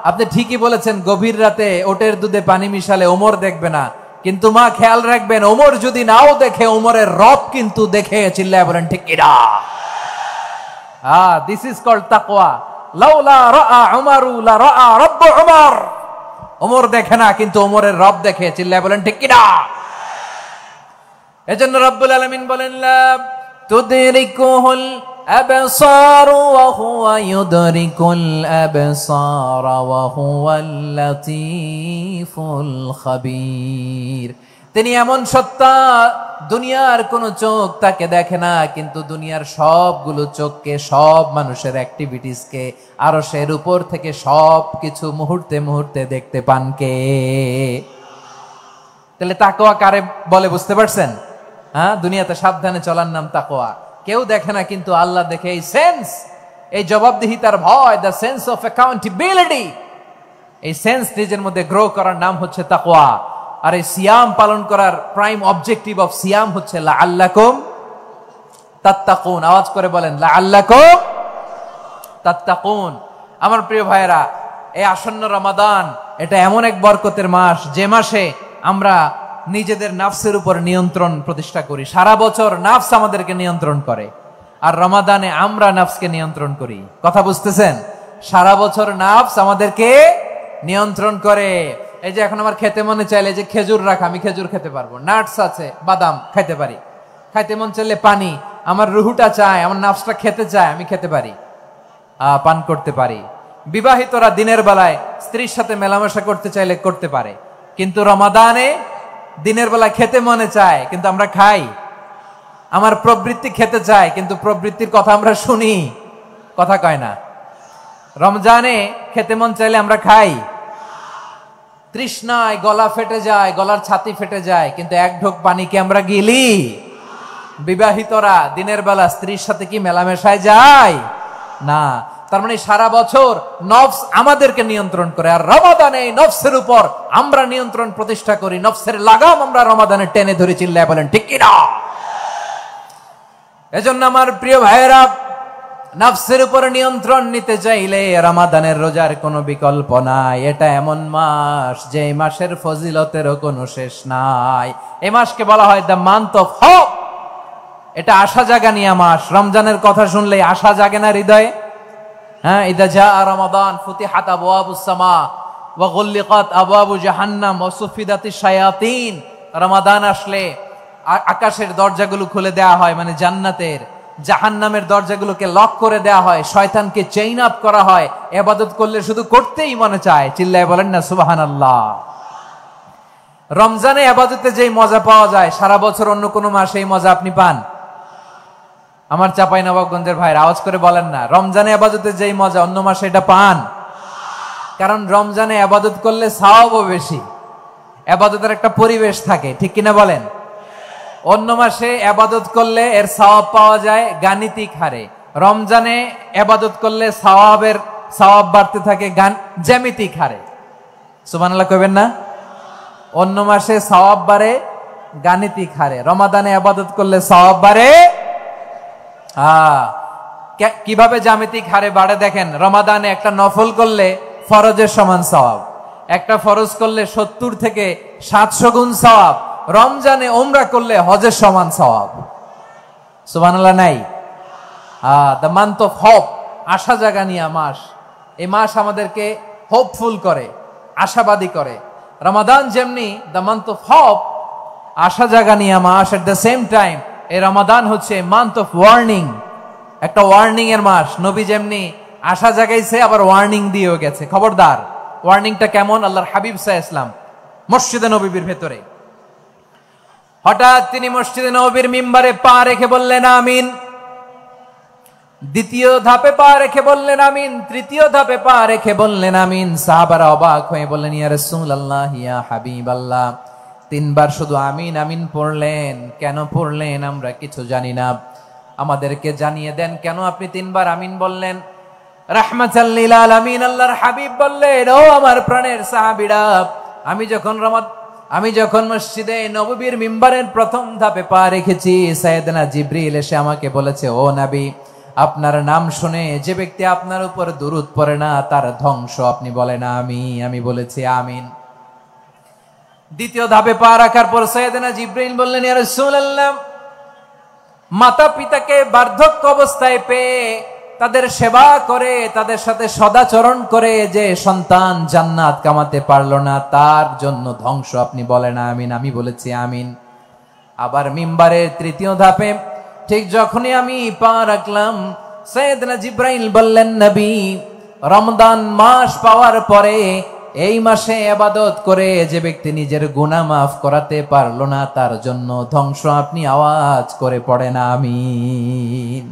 আপনি ঠিকই বলেছেন, গভীর রাতে ওটের দুধে পানি মিশালে ওমর দেখবে না, কিন্তু মা খেয়াল রাখবেন, ওমর যদি নাও দেখে, ওমরের রব কিন্তু দেখে। চিল্লায় বলেন ঠিক কিনা? দিস ইজ কল্ড তাকওয়া। লাউলা রাআ উমারু লা রাআ রাব্বু উমর। ওমর দেখে না, কিন্তু ওমরের রব দেখে। চিল্লায় বলেন ঠিক কিনা? এজন্য রব্বুল আলামিন বলেন লা তুদরিকুহুল আবসার ওয়া হুয়া ইউদরিকুল আবসার ওয়া হুয়াল লাতীফুল খাবীর। তিনি এমন সত্তা, দুনিয়ার কোন চোখ তাকে দেখে না, কিন্তু দুনিয়ার সবগুলো চোখকে, সব মানুষের অ্যাক্টিভিটিসকে আরশের উপর থেকে সব কিছু মুহূর্তে মুহূর্তে দেখতে পান কে? তাহলে তাকওয়া কারে বলে বুঝতে পারছেন? হ্যাঁ, দুনিয়াতে সাবধানে চলার নাম তাকওয়া। কেউ দেখে না, কিন্তু আল্লাহ দেখে। এই সেন্স, এই জবাবদিহিতার ভয়, দ্য সেন্স অফ অ্যাকাউন্টেবিলিটি, এই সেন্স নিজের মধ্যে গ্রো করার নাম হচ্ছে তাকওয়া। আর এই সিয়াম পালন করার প্রাইম অবজেক্টিভ অফ সিয়াম হচ্ছে লাআল্লাকুম তাত্তাকুন। আওয়াজ করে বলেন লাআল্লাকুম তাত্তাকুন। আমার প্রিয় ভাইয়েরা, এই আসন্ন রমাদান এটা এমন এক বরকতের মাস, যে মাসে আমরা নিজেদের নাফসের উপর নিয়ন্ত্রণ প্রতিষ্ঠা করি। সারা বছর নাফস আমাদেরকে নিয়ন্ত্রণ করে, আর রমাদানে আমরা নাফসকে নিয়ন্ত্রণ করি। কথা বুঝতেছেন? সারা বছর নাফস আমাদেরকে নিয়ন্ত্রণ করে। এই যে এখন আমার খেতে মনে চাইলে যে খেজুর রাখা, আমি খেজুর খেতে পারবো। নাটস আছে, বাদাম খাইতে পারি। খাইতে মন চাইলে পানি, আমার রুহুটা চায়, আমার নাফসটা খেতে চায়, আমি খেতে পারি, পান করতে পারি। বিবাহিতরা দিনের বেলায় স্ত্রীর সাথে মেলামেশা করতে চাইলে করতে পারে, কিন্তু রমাদানে দিনের বেলায় খেতে মনে চায়, কিন্তু আমরা খাই। আমার প্রবৃত্তি খেতে চায়, কিন্তু প্রবৃত্তির কথা আমরা শুনি, কথা কয় না। রমজানে খেতে মন চাইলে আমরা খাই। তৃষ্ণায় গলা ফেটে যায়, গলার ছাতি ফেটে যায়, কিন্তু এক ঢোক পানিকে আমরা গিলি। বিবাহিতরা দিনের বেলা স্ত্রীর সাথে কি মেলামেশায় যায় না? তার মানে সারা বছর নফস আমাদেরকে নিয়ন্ত্রণ করে, আর রমাদানে নফসের উপর আমরা নিয়ন্ত্রণ প্রতিষ্ঠা করি। নফসের লাগাম আমরা রমাদানে টেনে ধরে। চিল্লায় বলেন ঠিক কিনা? এজন্য আমার প্রিয় ভাইয়েরা, নফসের উপর নিয়ন্ত্রণ নিতে চাইলে রমাদানের রোজার কোনো বিকল্প নাই। এটা এমন মাস যে মাসের ফজিলতেরও কোনো শেষ নাই। এই মাসকে বলা হয় দ্য মান্থ অফ হোপ। এটা আশা জাগানিয়া মাস। রমজানের কথা শুনলে আশা জাগে না হৃদয়ে? হ্যাঁ, ইদা জাআ রমাদান ফুতিহাত আবওয়াবুস সামা ওয়া গুল্লিকাত আবওয়াবু জাহান্নাম ওয়া সুফিদাতিশ শায়াতিন। রমাদান আসলে আকাশের দরজাগুলো খুলে দেওয়া হয়, মানে জান্নাতের। জাহান্নামের দরজাগুলোকে লক করে দেওয়া হয়, শয়তানকে চেইন আপ করা হয়। ইবাদত করলে শুধু করতেই মনে চায়। চিল্লায় বলেন না সুবহানাল্লাহ। রমজানে ইবাদতে যেই মজা পাওয়া যায়, সারা বছর অন্য কোনো মাসে এই মজা আপনি পান? আমার চাঁপাইনবাবগঞ্জের ভাইরা আওয়াজ করে বলেন না, রমজানে ইবাদতে যেই মজা অন্য মাসে এটা পান? কারণ রমজানে ইবাদত করলে সওয়াবও বেশি, ইবাদতের একটা পরিবেশ থাকে, ঠিক কিনা বলেন? অন্য মাসে ইবাদত করলে এর সওয়াব পাওয়া যায় গাণিতিক হারে। রমজানে ইবাদত করলে সওয়াব বাড়তে থাকে জ্যামিতিক হারে। সুবহানাল্লাহ কইবেন না? অন্য মাসে সওয়াব বাড়ে গাণিতিক হারে, রমাদানে ইবাদত করলে সওয়াব বাড়ে কিভাবে জ্যামিতিক হারে বাড়ে দেখেন। রমাদানে একটা নফল করলে ফরজের সমান সওয়াব, একটা ফরজ করলে 70 থেকে 700 গুণ সওয়াব। রমজানে উমরা করলে হজের সমান সওয়াব। সুবহানাল্লাহ নাই? দ্য মান্থ অফ হোপ, আশা জাগানিয়া মাস। এই মাস আমাদেরকে হোপফুল করে, আশাবাদী করে। রমাদান যেমনি দ্য মান্থ অফ হোপ, আশা জাগানিয়া মাস, এট দ্য সেম টাইম এই রমাদান হচ্ছে মান্থ অফ ওয়ার্নিং, একটা ওয়ার্নিং এর মাস। নবী যেমনি আশা জাগাইছে, আবার ওয়ার্নিং দিয়েও গেছে, খবরদার। ওয়ার্নিংটা কেমন? আল্লাহর হাবিব সাল্লাল্লাহু আলাইহি ওয়াসাল্লাম মসজিদে নববীর ভেতরে, হঠাৎ তিনি মসজিদে নববীর মিম্বারে পা রেখে বললেন আমিন। দ্বিতীয় ধাপে পা রেখে বললেন আমিন, তৃতীয় ধাপে পা রেখে বললেন আমিন। সাহাবারা অবাক হয়ে বললেন ইয়া রাসূলুল্লাহ, ইয়া হাবিবাল্লাহ, 3 বার শুধু আমিন আমিন পড়লেন, কেন পড়লেন আমরা কিছু জানি না, আমাদেরকে জানিয়ে দেন কেন আপনি 3 বার আমিন বললেন। রাহমাতাল লিল আলামিন আল্লাহর হাবিব বললেন, ও আমার প্রাণের সাহাবীরা, আমি যখন মসজিদে নববীর মিম্বারের প্রথম ধাপে পা রেখেছি, সাইয়েদনা জিবরিল এসে আমাকে বলেছে, ও নবী, আপনার নাম শুনে যে ব্যক্তি আপনার উপর দুরূদ পড়ে না তার ধ্বংস। আপনি বলেন আমি বলেছি আমিন। দ্বিতীয় ধাপে পা রাখার পর সাইয়েদনা জিবরিল বললেন, ইয়া রাসূলুল্লাহ, মাতা পিতাকে বার্ধক্য অবস্থায় পেয়ে তাদের সেবা করে, তাদের সাথে সদাচরণ করে যে সন্তান জান্নাত কামাতে পারলো না, তার জন্য ধ্বংস। আপনি বলেন আমিন। আমি বলেছি আমিন। আবার মিম্বারের তৃতীয় ধাপে ঠিক যখনই আমি পা রাখলাম, সাইয়েদনা জিব্রাইল বললেন, নবী, রমজান মাস পাওয়ার পরে এই মাসে ইবাদত করে যে ব্যক্তি নিজের গুনাহ মাফ করাতে পারলো না, তার জন্য ধ্বংস। আপনি আওয়াজ করে পড়েন আমিন।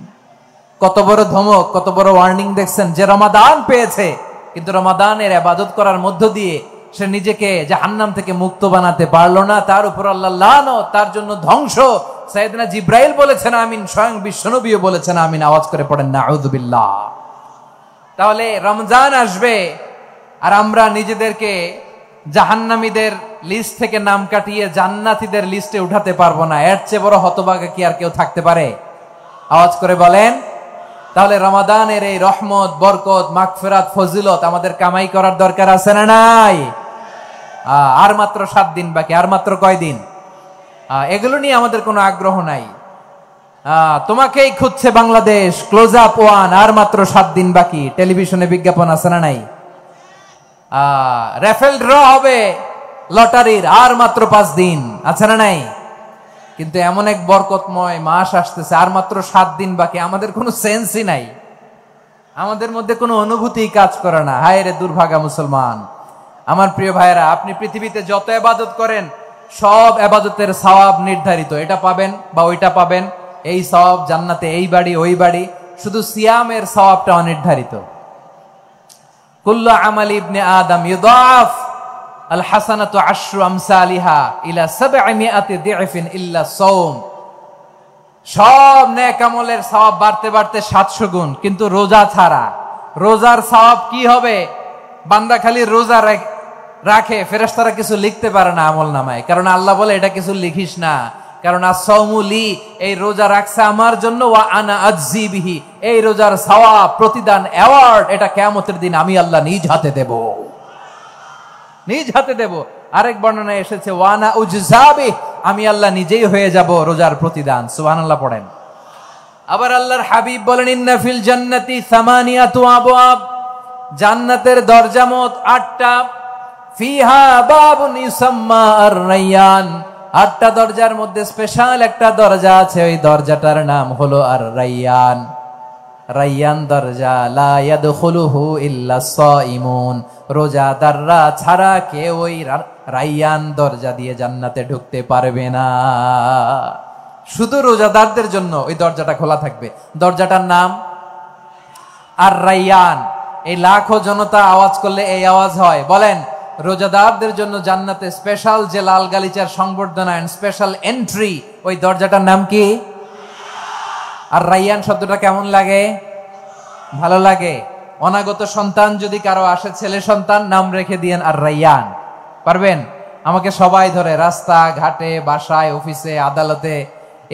কত বড় ধমক, কত বড় ওয়ার্নিং দেখছেন। যে রমাদান পেয়েছে কিন্তু রমাদানের ইবাদত করার মধ্য দিয়ে সে নিজেকে জাহান্নাম থেকে মুক্ত বানাতে পারলো না, তার উপর আল্লাহ লানত, তার জন্য ধ্বংস। সাইয়েদনা জিব্রাইল বলেছেন আমিন, স্বয়ং বিশ্বনবীও বলেছেন আমিন। আওয়াজ করে পড়েন নাউযুবিল্লাহ। তাহলে রমজান আসবে আর আমরা নিজেদেরকে জাহান্নামীদের লিস্ট থেকে নাম কাটিয়ে জান্নাতীদের লিস্টে উঠাতে পারবো না। এর চেয়ে বড় হতভাগা কি আর কেউ থাকতে পারে? আওয়াজ করে বলেন। তাহলে রমাদানের এই রহমত, বরকত, মাগফিরাত, ফজিলত আমাদের কামাই করার দরকার আছে না নাই? আর মাত্র 7 দিন বাকি। আর মাত্র কয় দিন? এগুলো নিয়ে আমাদের কোনো আগ্রহ নাই। তোমাকেই খুঁজছে বাংলাদেশ, ক্লোজ আপ 1, আর মাত্র 7 দিন বাকি। টেলিভিশনে বিজ্ঞাপন আছে না নাই? রেফেল ড্র হবে লটারির, আর মাত্র 5 দিন, আছে না নাই? কিন্তু এমন এক বরকতময় মাস আসতেছে, আর মাত্র 7 দিন বাকি। আমাদের কোনো সেন্সই নাই, আমাদের মধ্যে কোনো অনুভূতি কাজ করে না। হায় রে দুর্ভাগা মুসলমান। আমার প্রিয় ভাইয়েরা, আপনি পৃথিবীতে যত ইবাদত করেন সব ইবাদতের সওয়াব নির্ধারিত। এটা পাবেন বা ওইটা পাবেন, এই সওয়াব জান্নাতে, এই বাড়ি ওই বাড়ি। শুধু সিয়ামের সওয়াবটা অনির্ধারিত। কুল্লু আমালি ইবনে আদম ইউদাফ আল হাসানাতু আশরু আমসালিহা ইলা 700 দি'ফিন ইল্লা সাওম। সব নেক আমলের সওয়াব বাড়তে বাড়তে 700 গুণ, কিন্তু রোজা ছাড়া। রোজার সওয়াব কি হবে? বান্দা খালি রোজা রাখে, ফেরেশতারা কিছু লিখতে পারে না আমলনামায়। কারণ আল্লাহ বলে এটা কিছু লিখিস না, কারণ as-সাওমু লি, এই রোজা রাখছে আমার জন্য, ওয়া আনা আজজি বিহি, এই রোজার সওয়াব, প্রতিদান, অ্যাওয়ার্ড, এটা কিয়ামতের দিন আমি আল্লাহ নিজ হাতে দেব, নিজ হাতে দেব। আরেক বর্ণনায় এসেছে ওয়া আনা উজজাবি, আমি আল্লাহ নিজেই হয়ে যাব রোজার প্রতিদান। সুবহানাল্লাহ পড়েন। আবার আল্লাহর হাবিব বলেন, ইন্না ফিল জান্নাতি 8 আবওয়াব, জান্নাতের দরজা মোট 8টা। ফিহা বাবুন ইউসাম্মা আর-রায়্যান, 8টা দরজার মধ্যে স্পেশাল একটা দরজা আছে, ওই দরজাটার নাম হলো আর-রায়্যান। রায়্যান দরজা, লা ইয়াদখুলুহু ইল্লা সাইমুন, রোজাদাররা ছাড়া কেউ ওই রায়্যান দরজা দিয়ে জান্নাতে ঢুকতে পারবে না। শুধু রোজাদারদের জন্য ওই দরজাটা খোলা থাকবে। দরজাটার নাম আর-রায়্যান। এই লাখো জনতা আওয়াজ করলে এই আওয়াজ হয়। বলেন, রোজাদারদের জন্য জান্নাতে স্পেশাল যে লাল গালিচার সংবর্ধনা এন্ড স্পেশাল এন্ট্রি, ওই দরজাটার নাম কি? আর রায়্যান শব্দটা কেমন লাগে? ভালো লাগে। অনাগত সন্তান যদি কারো আসে, ছেলে সন্তান, নাম রেখে দিয়েন আর রায়্যান। পারবেন? আমাকে সবাই ধরে রাস্তা ঘাটে, বাসায়, অফিসে, আদালতে,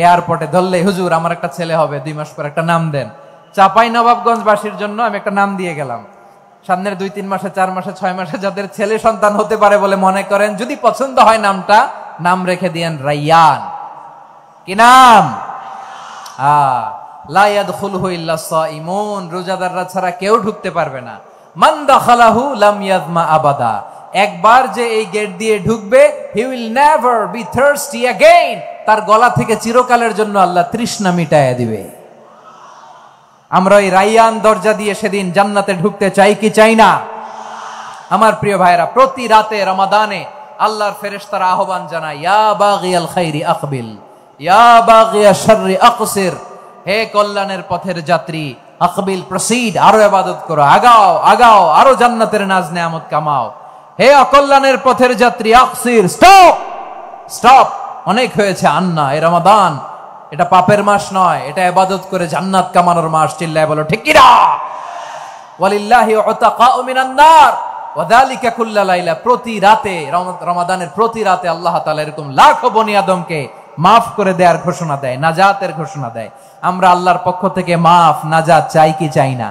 এয়ারপোর্টে ধরলে, হুজুর আমার একটা ছেলে হবে 2 মাস পর, একটা নাম দেন। চাপাই নবাবগঞ্জবাসীর জন্য আমি একটা নাম দিয়ে গেলাম। সামনের 2-3 মাসে, 4 মাসে, 6 মাসে যাদের ছেলে সন্তান হতে পারে বলে মনে করেন, যদি পছন্দ হয় নামটা, নাম রেখে দিয়েন রায়্যান। কি নাম? লা ইয়াদখুলুহু ইল্লা সাইমুন, রোজাদাররা ছাড়া কেউ ঢুকতে পারবে না। মান দাখালাহু লাম ইয়াযমা আবাদা, একবার যে এই গেট দিয়ে ঢুকবে, he will never be thirsty again, তার গলা থেকে চিরকালের জন্য আল্লাহ তৃষ্ণা মিটায়া দিবে। আমরা এই রায়্যান দরজা দিয়ে সেদিন জান্নাতে ঢুকতে চাই কি চাই না? আমার প্রিয় ভাইরা, প্রতি রাতে রমাদানে আল্লাহর ফেরেশতারা আহ্বান জানায়, ইয়া বাগিয়াল খাইরি আকবিল, ইয়া বাগিয়াশ শাররি আকসির, হে কল্যাণের পথের যাত্রী, আকবিল, প্রসিড, আরো ইবাদত করো, আগাও আগাও, আরো জান্নাতের নাজ নেয়ামত কামাও। হে অকল্যাণের পথের যাত্রী, আকসির, স্টপ স্টপ, অনেক হয়েছে। আন্না, এই রমাদান এটা পাপের মাস নয়, এটা ইবাদত করে জান্নাত কামানোর মাস। চিল্লায় বলো ঠিক কি না? ওয়ালিল্লাহি উতাকাউ মিনান নার ওয়া যালিকা কুল্লা লাইলা, প্রতি রাতে, রমাদানের প্রতি রাতে আল্লাহ তাআলা এরকম লাখো বনি আদমকে মাফ করে দেওয়ার ঘোষণা দেয়, নাজাতের ঘোষণা দেয়। আমরা আল্লাহর পক্ষ থেকে মাফ, নাজাত চাই কি চাই না?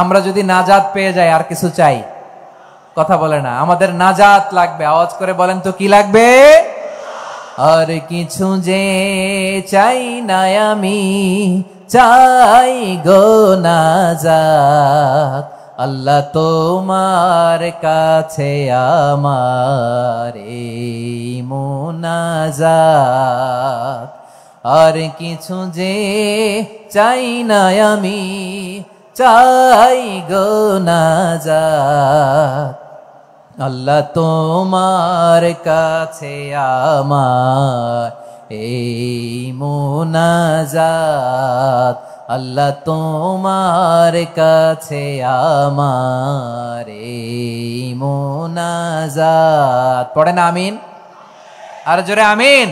আমরা যদি নাজাত পেয়ে যাই, আর কিছু চাই? কথা বলে না। আমাদের নাজাত লাগবে। আওয়াজ করে বলেন তো কি লাগবে? আর কিছু যে চাই না আমি, চাই গো নাজাত। আল্লাহ তোমার কাছে আমার এই মুনাজাত। আর কিছু যে চাই না আমি, চাই গো নাজাত। আল্লাহ তোমার কাছে আমার এই মুনাজাত। আল্লাহ তোমার কাছে আমার এই মুনাজাত। পড়েন আমিন, আর জোরে আমিন।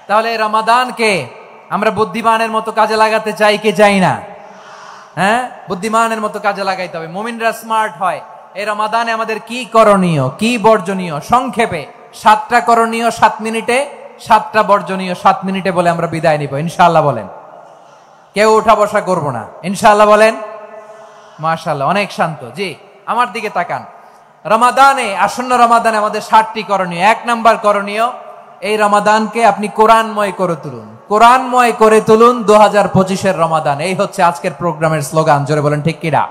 তাহলে রমাদানকে আমরা বুদ্ধিমানের মতো কাজে লাগাতে চাই কি চাই না? হ্যাঁ, বুদ্ধিমানের মতো কাজে লাগাইতে হবে। মুমিনরা স্মার্ট হয়। এই রমাদানে আমাদের কি করণীয়, কি বর্জনীয়, সংক্ষেপে 7টা করণীয় 7 মিনিটে, 7টা বর্জনীয় 7 মিনিটে বলে আমরা বিদায় নিব ইনশাআল্লাহ। বলেন, কেউ উঠা বসা করব না ইনশাআল্লাহ। বলেন মাশাআল্লাহ, অনেক শান্ত। জি, আমার দিকে তাকান। রমাদানে, আসন্ন রমাদানে আমাদের 7টি করণীয়। 1 নাম্বার করণীয়, এই রমাদানকে আপনি কোরআনময় করে তুলুন। কোরআনময় করে তুলুন 2025-এর রমাদান। এই হচ্ছে আজকের প্রোগ্রামের স্লোগান। জোরে বলেন ঠিক কিনা?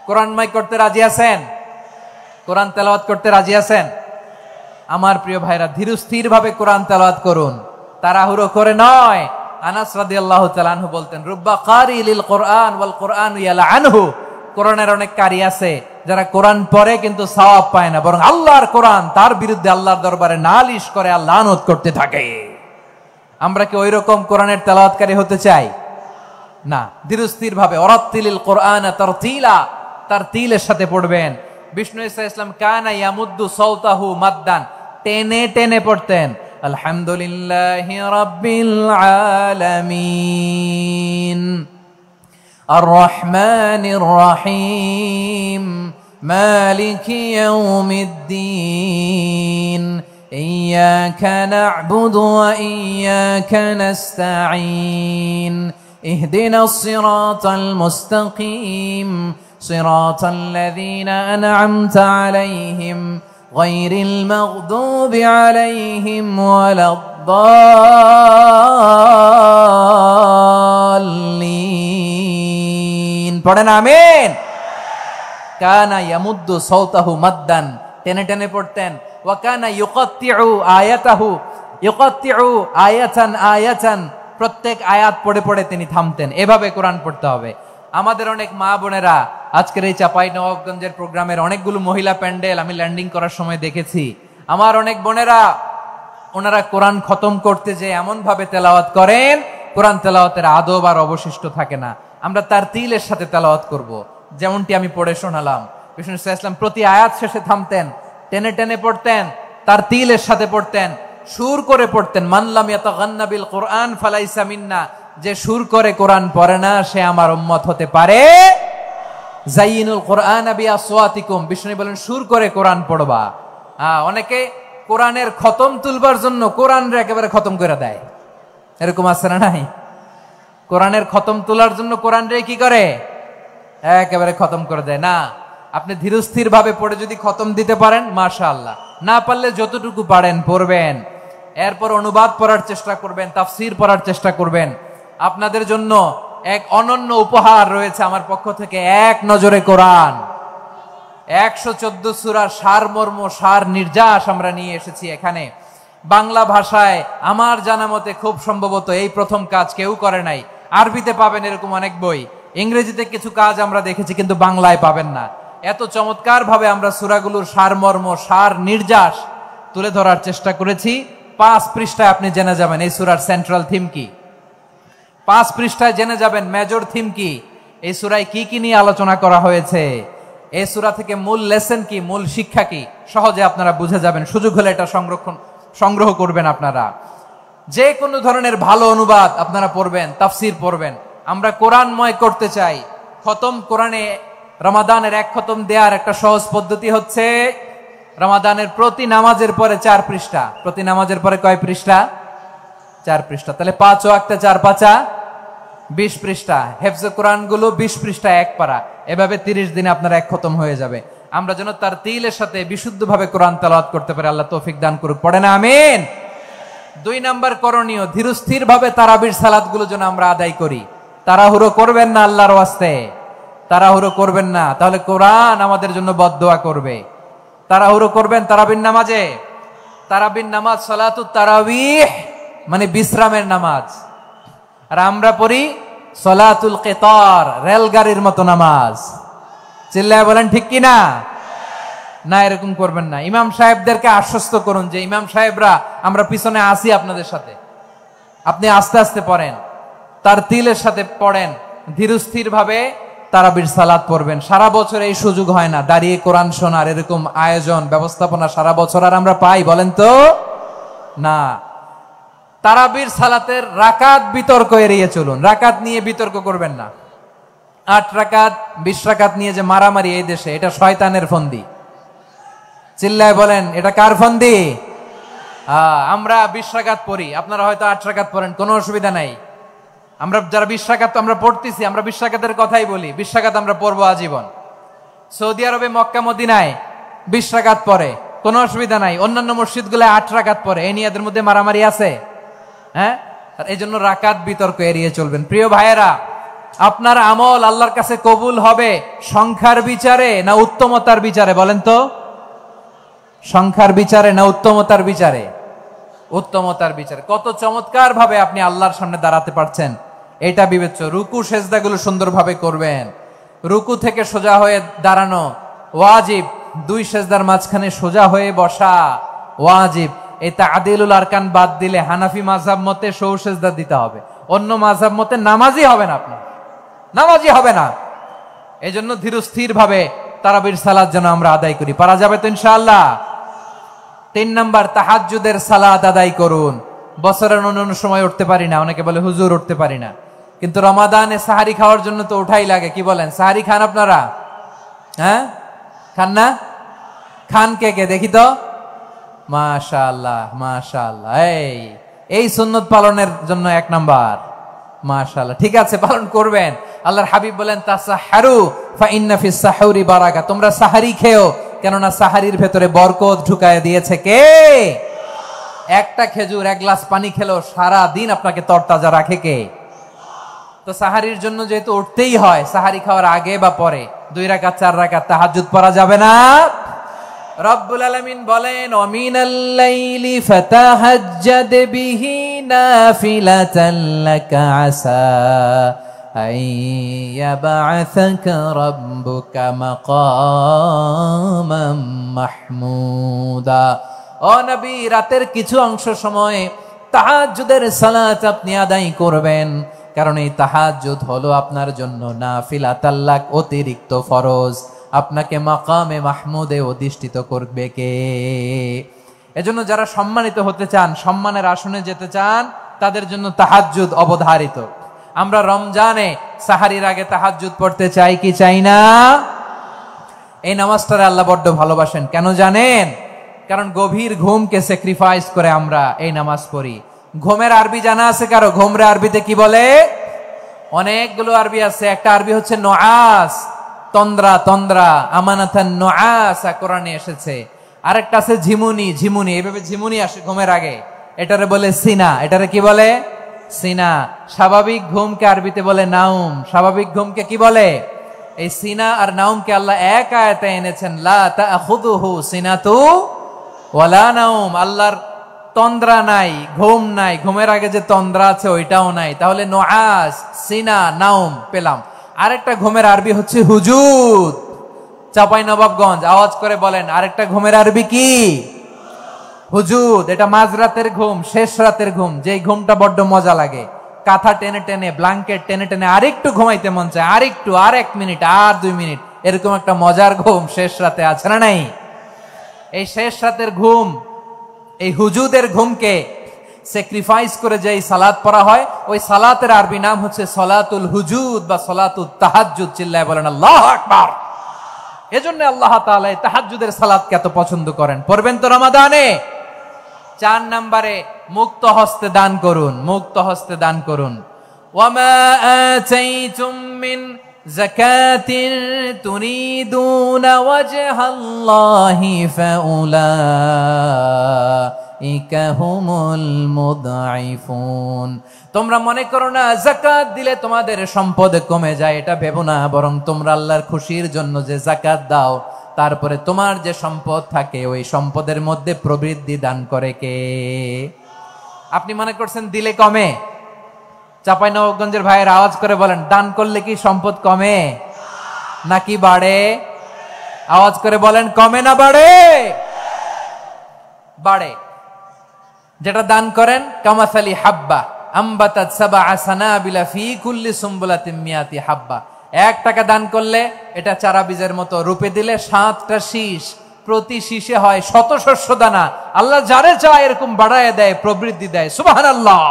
কোরআনময় করতে রাজি আছেন? কোরআন তেলাওয়াত করতে রাজি আছেন? আমার প্রিয় ভাইরা, ধীরস্থির ভাবে কোরআন তেলাওয়াত করুন, তাড়াহুড়ো করে নয়। আনাস রাদিয়াল্লাহু তাআলা আনহু বলতেন, রুব্বা কারি লিল কোরআন ওয়াল কোরআন ইয়ালআনহু। কোরআনের অনেক কারি আছে যারা কোরআন পড়ে কিন্তু সওয়াব পায় না, বরং আল্লাহর কোরআন তার বিরুদ্ধে আল্লাহর দরবারে নালিশ করে আর লানত করতে থাকে। আমরা কি ওই রকম কোরআনের তেলাওয়াতকারী হতে চাই? না। ধীরস্থির ভাবে, ওয়ারাত্তিলিল কোরআন তারতিলা, তারতিলের সাথে পড়বেন। বিষ্ণু ইসা ইসলাম কানা ইয়ামুদ্দু সাওতাহু মাদ্দান, টেনে টেনে পড়তেন। আলহামদুলিল্লাহি রাব্বিল আলামিন আর রহমানির রহিম মালিকি ইয়াউমিদ্দিন ইয়্যাকা না'বুদু ওয়া ইয়্যাকা নাস্তাঈন ইহদিনাস সিরাতাল মুস্তাকিম সিরাতাল লাযীনা আন'আমতা আলাইহিম গায়রিল মাগদুবি আলাইহিম ওয়ালাদ-দাল্লিন। পড়েন আমিন। কানা ইয়ামুদ্দু সাওতাহু মাদ্দান, টেনে টেনে পড়তেন। ওয়া কানা ইউকাত্তিউ আয়াতাহু, ইউকাত্তিউ আয়াতান আয়াতান, প্রত্যেক আয়াত পড়ে পড়ে তিনি থামতেন। এভাবে কোরআন পড়তে হবে। আমাদের অনেক মা বোনেরা আজকের এই চাঁপাইনবাবগঞ্জের প্রোগ্রামের অনেকগুলো মহিলা প্যান্ডেল আমি ল্যান্ডিং করার সময় দেখেছি। আমার অনেক বোনেরা, ওনারা কোরআন খতম করতে যে এমন ভাবে তেলাওয়াত করেন, কোরআন তেলাওয়াতের আদব আর অবশিষ্ট থাকে না। আমরা তারতিলের সাথে তেলাওয়াত করব, যেমনটি আমি পড়ে শোনালাম। বিষ্ণু ইসলাম প্রতি আয়াত শেষে থামতেন, টেনে টেনে পড়তেন, তারতিলের সাথে পড়তেন, সুর করে পড়তেন। মান লাম ইয়াতাগান্না বিল কোরআন ফালাইসা মিন্না, যে সুর করে কোরআন পড়ে না সে আমার উম্মত হতে পারে। যায়িনুল কোরআন বিআসওয়াতিকুম, বিষ্ণু বলেন সুর করে কোরআন পড়বা। অনেকে কোরআনের খতম তুলবার জন্য কোরআনরে একেবারে খতম করে দেয়, এরকম আছে না নাই? কোরআনের খতম তোলার জন্য কোরআনরে কি করে? একেবারে খতম করে দেয়। না, আপনি ধীরস্থির ভাবে পড়ে যদি খতম দিতে পারেন মাশাআল্লাহ, না পারলে যতটুকু পারেন পড়বেন। এরপর অনুবাদ পড়ার চেষ্টা করবেন, তাফসীর পড়ার চেষ্টা করবেন। আপনাদের জন্য এক অনন্য উপহার রয়েছে আমার পক্ষ থেকে, এক নজরে কোরআন। 114 সূরার সারমর্ম, সার নির্যাস আমরা নিয়ে এসেছি এখানে বাংলা ভাষায়। আমার জানা মতে খুব সম্ভবত এই প্রথম কাজ, কেউ করে নাই। আরবিতে পাবেন এরকম অনেক বই, ইংরেজিতে কিছু কাজ আমরা দেখেছি, কিন্তু বাংলায় পাবেন না। এত চমৎকার ভাবে আমরা সূরাগুলোর সারমর্ম, সার নির্যাস তুলে ধরার চেষ্টা করেছি। 5 পৃষ্ঠায় আপনি জেনে যাবেন এই সূরার সেন্ট্রাল থিম কি। 5 পৃষ্ঠায় জেনে যাবেন মেজর থিম কি, এই সূরায় কি কি নিয়ে আলোচনা করা হয়েছে, এই সূরা থেকে মূল লেসন কি, মূল শিক্ষা কি, সহজে আপনারা বুঝে যাবেন। সুযোগ হলে এটা সংগ্রহ করবেন আপনারা। যে কোনো ধরনের ভালো অনুবাদ আপনারা পড়বেন, তাফসীর পড়বেন। আমরা কোরআনময় করতে চাই। খতম কোরআনে রমাদানের 1 খতম দেওয়ার একটা সহজ পদ্ধতি হচ্ছে, রমাদানের প্রতি নামাজের পরে 4 পৃষ্ঠা। প্রতি নামাজের পরে কয় পৃষ্ঠা? 4 পৃষ্ঠা। তাহলে 5 ওয়াক্তে 4 পাঁচা 20 পৃষ্ঠা। হেফজে কোরআন গুলো 20 পৃষ্ঠা, 1 পারা। এভাবে 30 দিনে আপনার 1 খতম হয়ে যাবে। আমরা যেন তারতিলের সাথে বিশুদ্ধভাবে কোরআন তেলাওয়াত করতে পারি, আল্লাহ তৌফিক দান করুক। পড়ে না আমিন। 2 নাম্বার করণীয়, ধীরস্থির ভাবে তারাবির সালাতগুলো যেন আমরা আদায় করি। তাড়াহুড়ো করবেন না আল্লাহর ওয়াস্তে, তাড়াহুড়ো করবেন না, তাহলে কোরআন আমাদের জন্য বদদোয়া করবে। তাড়াহুড়ো করবেন তারাবির নামাজে। তারাবির নামাজ সালাতুত তারাবিহ মানে বিশ্রামের নামাজ, আর আমরা পড়ি সালাতুল কিতার, রেলগাড়ির মতো নামাজ। চিল্লায় বলেন ঠিক কিনা? না, এরকম করবেন না। ইমাম সাহেবদেরকে আশ্বস্ত করুন যে ইমাম সাহেবরা আমরা পিছনে আসি আপনাদের সাথে, আপনি আস্তে আস্তে পড়েন, তার তিলের সাথে পড়েন, ধীরস্থির ভাবে তারাবির সালাত পড়বেন। সারা বছর এই সুযোগ হয় না, দাঁড়িয়ে কোরআন শোনার এরকম আয়োজন ব্যবস্থাপনা সারা বছর আর আমরা পাই বলেন তো না। তারাবির সালাতের রাকাত বিতর্ক এড়িয়ে চলুন, রাকাত নিয়ে বিতর্ক করবেন না। 8 রাকাত 20 রাকাত নিয়ে যে মারামারি এই দেশে, এটা শয়তানের ফন্দি। চিল্লায় বলেন এটা কার ফন্দি? আমরা 20 রাকাত পড়ি, আপনারা হয়তো 8 রাকাত পড়েন, কোনো অসুবিধা নাই। আমরা যারা 20 রাকাত আমরা পড়তেছি, আমরা 20 রাকাতের কথাই বলি, 20 রাকাত আমরা পড়বো আজীবন। সৌদি আরবে মক্কা মদিনায় 20 রাকাত পড়ে, কোনো অসুবিধা নাই। অন্যান্য মসজিদগুলো 8 রাকাত পড়ে, এই নিয়ে এদের মধ্যে মারামারি আছে? হ্যাঁ, এই জন্য রাকাত বিতর্ক এড়িয়ে চলবেন। প্রিয় ভাইয়েরা, আপনার আমল আল্লাহর কাছে কবুল হবে সংখ্যার বিচারে না উত্তমতার বিচারে বলেন তো? সংখ্যার বিচারে না উত্তমতার বিচারে? উত্তমতার বিচারে। কত চমৎকার ভাবে আপনি আল্লাহর সামনে দাঁড়াতে পারছেন এটা বিবেচ্য। রুকু সেজদাগুলো সুন্দরভাবে করবেন, রুকু থেকে সোজা হয়ে দাঁড়ানো ওয়াজিব, 2 সেজদার মাঝখানে সোজা হয়ে বসা ওয়াজিব। এই তা'দিলুল আরকান বাদ দিলে হানাফি মাযহাব মতে সৌ সেজদা দিতে হবে, অন্য মাযহাব মতে নামাজই হবে না, আপনার নামাজই হবে না। এজন্য ধীরস্থির ভাবে তারাবির সালাত যেন আমরা আদায় করি। পারা যাবে তো ইনশাআল্লাহ? 3 নাম্বার, তাহাজ্জুদের সালাত আদায় করুন। বছরের অন্য সময় উঠতে পারি না, অনেকে বলে হুজুর উঠতে পারি না, কিন্তু রমাদানে সাহারি খাওয়ার জন্য তো ওঠাই লাগে। কি বলেন, সাহারি খান আপনারা? হ্যাঁ, খান না? খান কে কে দেখি তো? মাশাআল্লাহ মাশাআল্লাহ, এই সুন্নত পালনের জন্য 1 নাম্বার। মাশাআল্লাহ, ঠিক আছে, পালন করবেন। আল্লাহর হাবিব বলেন তাসাহহারু ফা ইন্না ফিস সাহুরি বারাকা, তোমরা সাহারি খেও, কেননা সাহারির ভেতরে বরকত ঢুকায় দিয়েছে কে? একটা খেজুর 1 গ্লাস পানি খেলো সারা দিন আপনাকে তরতাজা রাখে কে? তো সাহারির জন্য যেহেতু উঠতেই হয়, সাহারি খাওয়ার আগে বা পরে 2 রাকাত 4 রাকাত তাহাজ্জুদ পড়া যাবে না? রব্বুল আলামিন বলেন ওয়া মিনাল লাইলি ফাতাহাজ্জাদ বিহি নাফিলাতান লাকা আসা আইয়াবআসাকা রাব্বুকা মাকামাম মাহমুদা। ও নবী, রাতের কিছু অংশ সময় তাহাজ্জুদের সালাত আপনি আদায় করবেন, কারণ এই তাহাজ্জুদ হলো আপনার জন্য নাফিলাতাল লাক, অতিরিক্ত ফরজ। আপনাকে মাকামে মাহমুদে অধিষ্ঠিত করবে কে? এজন্য যারা সম্মানিত হতে চান, সম্মানের আসনে যেতে চান, তাদের জন্য তাহাজ্জুদ অবধারিত। আমরা রমজানে সাহারির আগে তাহাজ্জুদ পড়তে চাই কি চাই না? এই নামাজটারে আল্লাহ বড্ড ভালোবাসেন। কেন জানেন? কারণ গভীর ঘুমকে স্যাক্রিফাইস করে আমরা এই নামাজ পড়ি। ঘুমের আরবি জানা আছে কারো? ঘুমরে আরবিতে কি বলে? অনেকগুলো আরবি আছে। একটা আরবি হচ্ছে নুআস, তন্দ্রা, তন্দ্রা, আমানাতান নুআসা কোরআনে এসেছে। আরেকটা আছে ঝিমুনি, ঝিমুনি, এইভাবে ঝিমুনি আসে ঘুমের আগে, এটারে বলে সিনা। এটারে কি বলে? সিনা। স্বাভাবিক ঘুমকে আরবিতে বলে নাউম। স্বাভাবিক ঘুমকে কি বলে? এই সিনা আর নাউমকে আল্লাহ এক আয়াতে এনেছেন, লা তাখুযুহু সিনাতু ওয়ালা নাউম। আল্লাহর তন্দ্রা নাই, ঘুম নাই, ঘুমের আগে যে তন্দ্রা আছে ওইটাও নাই। তাহলে নুআস, সিনা, নাউম পেলাম। আরেকটা ঘুমের আরবি হচ্ছে হুজুদ। চাঁপাইনবাবগঞ্জ আওয়াজ করে বলেন, আরেকটা ঘুমের আরবি কি? হুজুদ। এটা মাঝরাতের ঘুম, শেষ রাতের ঘুম, যেই ঘুমটা বড্ড মজা লাগে। কাঁথা টেনে টেনে, ব্ল্যাঙ্কেট টেনে টেনে আরেকটু ঘুমাইতে মন চায়, আরেকটু, আর 1 মিনিট, আর 2 মিনিট, এরকম একটা মজার ঘুম শেষ রাতে আছে না নাই? এই শেষ রাতের ঘুম, এই হুজুদের ঘুমকে স্যাক্রিফাইস করে যে সালাত পড়া হয়, ওই সালাতের আরবি নাম হচ্ছে সলাতুল হুজুদ বা সলাতুত তাহাজ্জুদ। চিল্লায় বলেন আল্লাহু আকবার। এজন্য আল্লাহ তাআলা এই তাহাজ্জুদের সালাতকে এত পছন্দ করেন। পড়বেন তো রমাদানে? 4 নম্বরে মুক্ত হস্তে দান করুন, মুক্ত হস্তে দান করুন। ওয়ামা আতাইতুম মিন যাকাতিন তুরিদুনা ওয়াজহাল্লাহি ফাউলা হুমুল মুদাইফুন। তোমরা মনে করো না যাকাত দিলে তোমাদের সম্পদ কমে যায়, এটা ভেবো না, বরং তোমরা আল্লাহর খুশির জন্য যে যাকাত দাও, তারপরে তোমার যে সম্পদ থাকে ওই সম্পদের মধ্যে প্রবৃদ্ধি দান করে কে? আপনি মনে করছেন দিলে কমে? চাঁপাইনবাবগঞ্জের ভাইয়ের আওয়াজ করে বলেন, দান করলে কি সম্পদ কমে নাকি বাড়ে? আওয়াজ করে বলেন, কমে না বাড়ে? বাড়ে। যেটা দান করেন, কামাসালি হাব্বা আম্বাতাত সাবআ সানাবিলা ফি কুল্লি সুমবুলাতিন মিয়াতি হাব্বা। 1 টাকা দান করলে এটা চারা বীজের মতো, রূপে দিলে 7টা শীষ, প্রতি শীষে হয় 100 শস্য দানা। আল্লাহ যারে চায় এরকম বাড়ায় দেয়, প্রবৃদ্ধি দেয়। সুবহানাল্লাহ।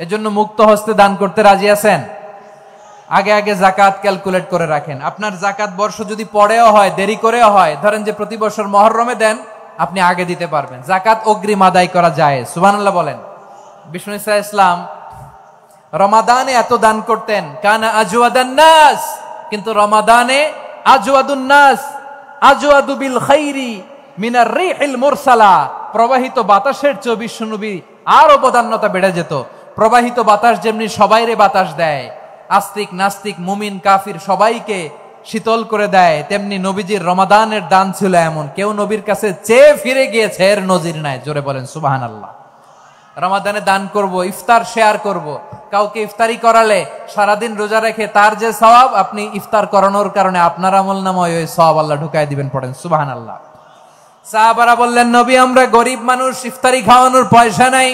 এজন্য মুক্ত হস্তে দান করতে রাজি আছেন? আগে আগে জাকাত ক্যালকুলেট করে রাখেন। আপনার জাকাত বর্ষ যদি পরেও হয়, দেরি করেও হয়, ধরেন যে প্রতি বছর মুহররমে দেন, আপনি আগে দিতে পারবেন। জাকাত অগ্রিম আদায় করা যায়। সুবহানাল্লাহ বলেন। বিষ্ণু ইসা ইসলাম রমাদানে এত দান করতেন, কানা আজওয়াদান নাস, কিন্তু রমাদানে আজওয়াদুন নাস আজওয়াদু বিল খাইরি মিনার রিহিল মুরসালা। প্রবাহিত বাতাসের চেয়ে বিষ্ণু নবী আরো বদান্যতা বেড়ে যেত। প্রবাহিত বাতাস যেমনি সবাইরে বাতাস দেয়, আস্তিক নাস্তিক মুমিন কাফির সবাইকে শীতল করে দেয়, তেমনি নবীজির রমাদানের দান ছিল এমন, কেউ নবীর কাছে চেয়ে ফিরে গিয়েছে এর নজির নাই। জোরে বলেন সুবহানাল্লাহ। রমাদানে দান করব, ইফতার শেয়ার করব। কাউকে ইফতারি করালে সারাদিন রোজা রেখে তার যে সওয়াব, আপনি ইফতার করানোর কারণে আপনার আমলনামায় ওই সওয়াব আল্লাহ ঢুকায় দিবেন। পড়েন সুবহানাল্লাহ। সাহাবারা বললেন, নবী আমরা গরিব মানুষ, ইফতারি খাওয়ানোর পয়সা নাই।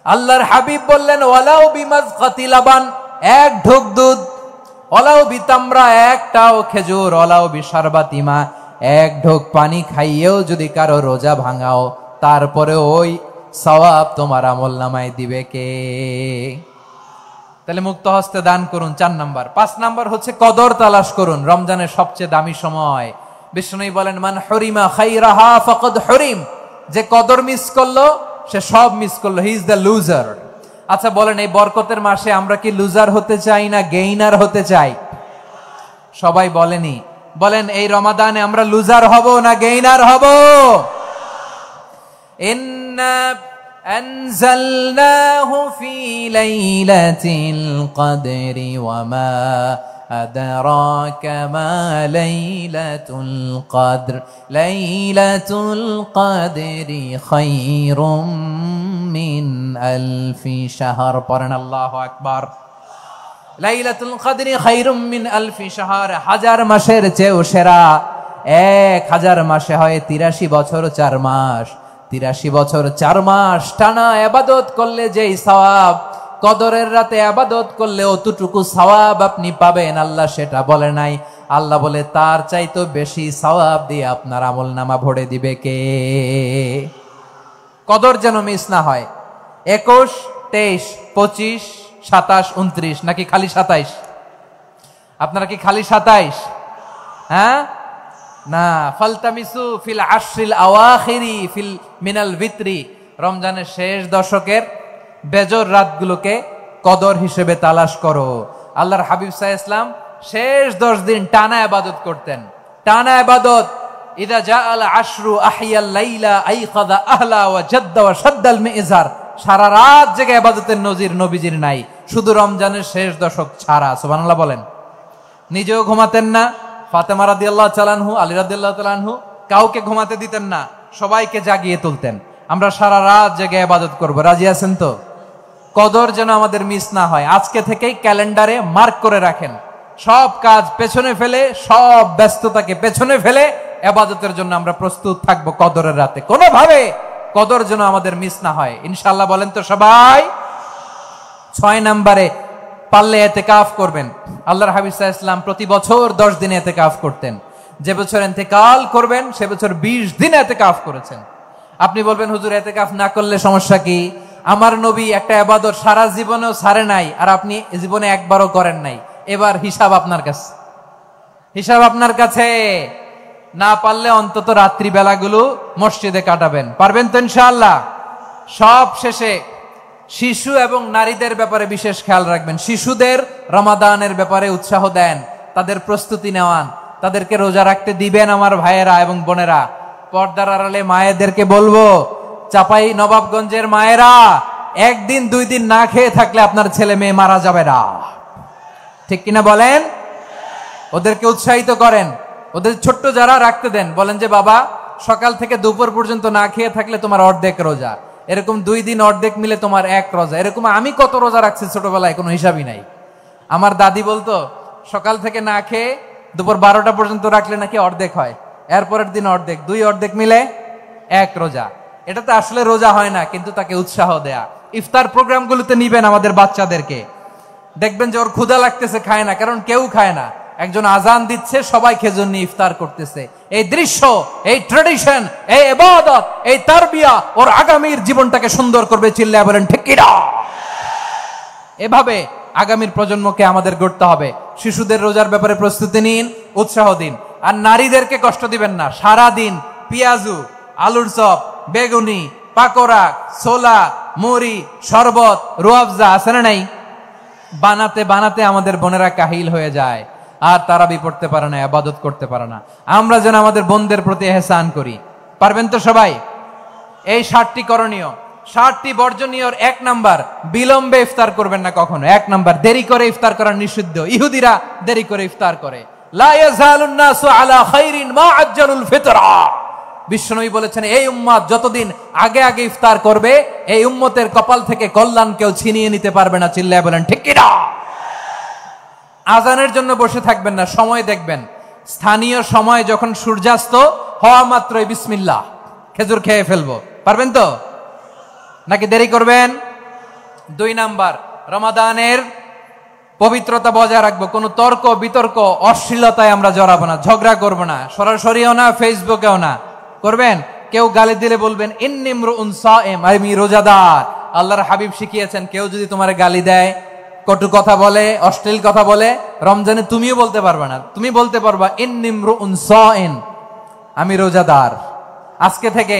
আল্লাহর হাবিব বললেন, ওয়ালাউ বিমাজকাতি লাবান, 1 ঢোক দুধ, ওয়ালাউ বিতামরা, 1টাও খেজুর, ওয়ালাউ বিশারবাতিমা, 1 ঢোক পানি খাইয়েও যদি কারো রোজা ভাঙাও, তারপরে ওই সওয়াব তোমার আমলনামায় দিবে কে? তাহলে মুক্ত হস্তে দান করুন, 4 নাম্বার। 5 নাম্বার হচ্ছে কদর তালাশ করুন। রমজানের সবচেয়ে দামি সময়। বিষ্ণু বলেন, মান হরিমা খাইরাহা ফাকাদ হরিম, যে কদর মিস করলো সে সব মিস করলো, হি ইজ দ্য লুজার। আচ্ছা বলেন, এই বরকতের মাসে আমরা কি লুজার হতে চাই না গেইনার হতে চাই? সবাই বলেনি। বলেন, এই রমাদানে আমরা লুজার হব না গেইনার হব? ইন্না আনজালনাহু ফি লাইলাতিল কদরি ওয়া মা আদরাকা মা লাইলাতুল কদর লাইলাতুল কদরি খায়রুম মিন আলফি শাহর। পড়েন আল্লাহু আকবার। লাইলাতুল কদরি খায়রুম মিন আলফি শাহর, 1000 মাসের চেয়েও সেরা। 1000 মাসে হয় 83 বছর 4 মাস। 83 বছর 4 মাস টানা ইবাদত করলে যেই সওয়াব, কদরের রাতে ইবাদত করলে অতটুকু সওয়াব আপনি পাবেন, আল্লাহ সেটা বলে নাই। আল্লাহ বলে তার চাইতে বেশি সওয়াব দিয়ে আপনার আমলনামা ভরে দিবে কে? কদর যেন মিস না হয়। 21, 23, 25, 27, 29 নাকি খালি 27? আপনারা কি খালি 27? হ্যাঁ না। ফালতামিসু ফিল আশরিল আওয়াখিরি ফিল মিনাল ভিতরি, রমজানের শেষ দশকের বেজর রাতগুলোকে কদর হিসেবে তালাশ করো। আল্লাহর হাবিব সাল্লাল্লাহু আলাইহি ওয়াসাল্লাম শেষ 10 দিন টানা ইবাদত করতেন, টানা ইবাদত। ইদা জাআল আশরু আহিয়াল লাইলা আইকাযা আহলা ওয়া জাদ্দা ওয়া শাদ্দাল মিজার। সারা রাত জেগে ইবাদতের নজির নবীজির নাই, শুধু রমজানের শেষ দশক ছাড়া। সুবহানাল্লাহ বলেন। নিজেও ঘুমাতেন না। ফাতেমা রাদিয়াল্লাহু তাআলা আনহু, আলী রাদিয়াল্লাহু তাআলা আনহু কাউকে ঘুমাতে দিতেন না, সবাইকে জাগিয়ে তুলতেন। আমরা সারা রাত জেগে ইবাদত করব। রাজি আছেন তো? কদর যেন আমাদের মিস না হয়। আজকে থেকেই ক্যালেন্ডারে মার্ক করে রাখেন। সব কাজ পেছনে ফেলে, সব ব্যস্ততাকে পেছনে ফেলে ইবাদতের জন্য আমরা প্রস্তুত থাকবো কদরের রাতে। কোনোভাবে কদর যেন আমাদের মিস না হয়, ইনশাআল্লাহ। বলেন তো সবাই। 6 নম্বরে পারলে ইতিকাফ করবেন। আল্লাহর হাবিব সাল্লাল্লাহু আলাইহি ওয়াসাল্লাম প্রতি বছর 10 দিন ইতিকাফ করতেন। যে বছর ইন্তেকাল করবেন সে বছর 20 দিন ইতিকাফ করেছেন। আপনি বলবেন, হুজুর ইতিকাফ না করলে সমস্যা কি? আমার নবী একটা ইবাদত সারা জীবনেও ছাড়ে নাই, আর আপনি জীবনে একবারও করেন নাই। এবার হিসাব আপনার কাছে, হিসাব আপনার কাছে। না পারলে অন্তত রাত্রি বেলাগুলো মসজিদে কাটাবেন। পারবেন তো ইনশাআল্লাহ? সব শেষে শিশু এবং নারীদের ব্যাপারে বিশেষ খেয়াল রাখবেন। শিশুদের রমাদানের ব্যাপারে উৎসাহ দেন, তাদের প্রস্তুতি নেওয়ান, তাদেরকে রোজা রাখতে দিবেন আমার ভাইয়েরা এবং বোনেরা। পর্দার আড়ালে মায়েদেরকে বলবো, চাপাই নবাবগঞ্জের মায়েরা, একদিন 2 দিন না খেয়ে থাকলে আপনার ছেলে মেয়ে মারা যাবে না। ঠিক কিনা বলেন? ওদেরকে উৎসাহিত করেন, ওদের ছোট্ট যারা রাখতে দেন, বলেন যে বাবা সকাল থেকে দুপুর পর্যন্ত না খেয়ে থাকলে তোমার অর্ধেক রোজা, এরকম 2 দিন অর্ধেক মিলে তোমার 1 রোজা। এরকম আমি কত রোজা রাখছি ছোটবেলায় কোনো হিসাবই নাই। আমার দাদি বলতো সকাল থেকে না খেয়ে দুপুর 12টা পর্যন্ত রাখলে নাকি অর্ধেক হয়, এরপরের দিন অর্ধেক, 2 অর্ধেক মিলে 1 রোজা। এটা তো আসলে রোজা হয় না, কিন্তু তাকে উৎসাহ দেয়া। ইফতার প্রোগ্রামগুলোতে নিবেন আমাদের বাচ্চাদেরকে, দেখবেন যে ওর ক্ষুধা লাগতেছে, খায় না, কারণ কেউ খায় না, একজন আজান দিচ্ছে, সবাই খেজুর নিয়ে ইফতার করতেছে। এই দৃশ্য, এই ট্রেডিশন, এই ইবাদত, এই তারবিয়া ওর আগামীর জীবনটাকে সুন্দর করবে। চিল্লায় বলেন ঠিক কিনা? এভাবে আগামীর প্রজন্মকে আমাদের গড়তে হবে। শিশুদের রোজার ব্যাপারে প্রস্তুতি নিন, উৎসাহ দিন। আর নারীদেরকে কষ্ট দিবেন না। সারা দিন পেঁয়াজু, আলুর চপ, বেগুনি, পাকোড়া, ছোলা, মুড়ি, শরবত, রুয়াবজা আছে না নাই, বানাতে বানাতে আমাদের বোনেরা কাহিল হয়ে যায়, আর তারাবি পড়তে পারে না, ইবাদত করতে পারে না। আমরা যেন আমাদের বোনদের প্রতি ইহসান করি। পারবেন তো সবাই? এই 7টি করণীয়, 7টি বর্জনীয়। 1 নাম্বার, বিলম্বে ইফতার করবেন না কখনো। 1 নাম্বার, দেরি করে ইফতার করা নিষিদ্ধ। ইহুদিরা দেরি করে ইফতার করে। লা ইয়াজালুন নাসু আলা খাইরিন মা আজ্জালুল ফিতরা। বিশ্বনবী বলেছেন এই উম্মত যতদিন আগে আগে ইফতার করবে, এই উম্মতের কপাল থেকে কল্যাণ কেউ ছিনিয়ে নিতে পারবে না। চিল্লায় বলেন ঠিক কিনা? আজানের জন্য বসে থাকবেন না, সময় দেখবেন। স্থানীয় সময় যখন সূর্যাস্ত হওয়া মাত্রই বিসমিল্লাহ, খেজুর খেয়ে ফেলবো। পারবেন তো নাকি দেরি করবেন? 2 নাম্বার, রমাদানের পবিত্রতা বজায় রাখবো। কোনো তর্ক বিতর্ক অশ্লীলতায় আমরা জড়াবো না, ঝগড়া করবো না, সরাসরিও না, ফেসবুকেও না। করবেন কেউ গালি দিলে বলবেন ইন্নী ইমরুউন সায়েম, আমি রোজাদার। আল্লাহর হাবিব শিখিয়েছেন কেউ যদি তোমার গালি দেয়, কটু কথা বলে, অশ্লীল কথা বলে, রমজানে তুমিও বলতে পারবে না। তুমি বলতে পারবা ইন্নী ইমরুউন সায়েম, আমি রোজাদার। আজকে থেকে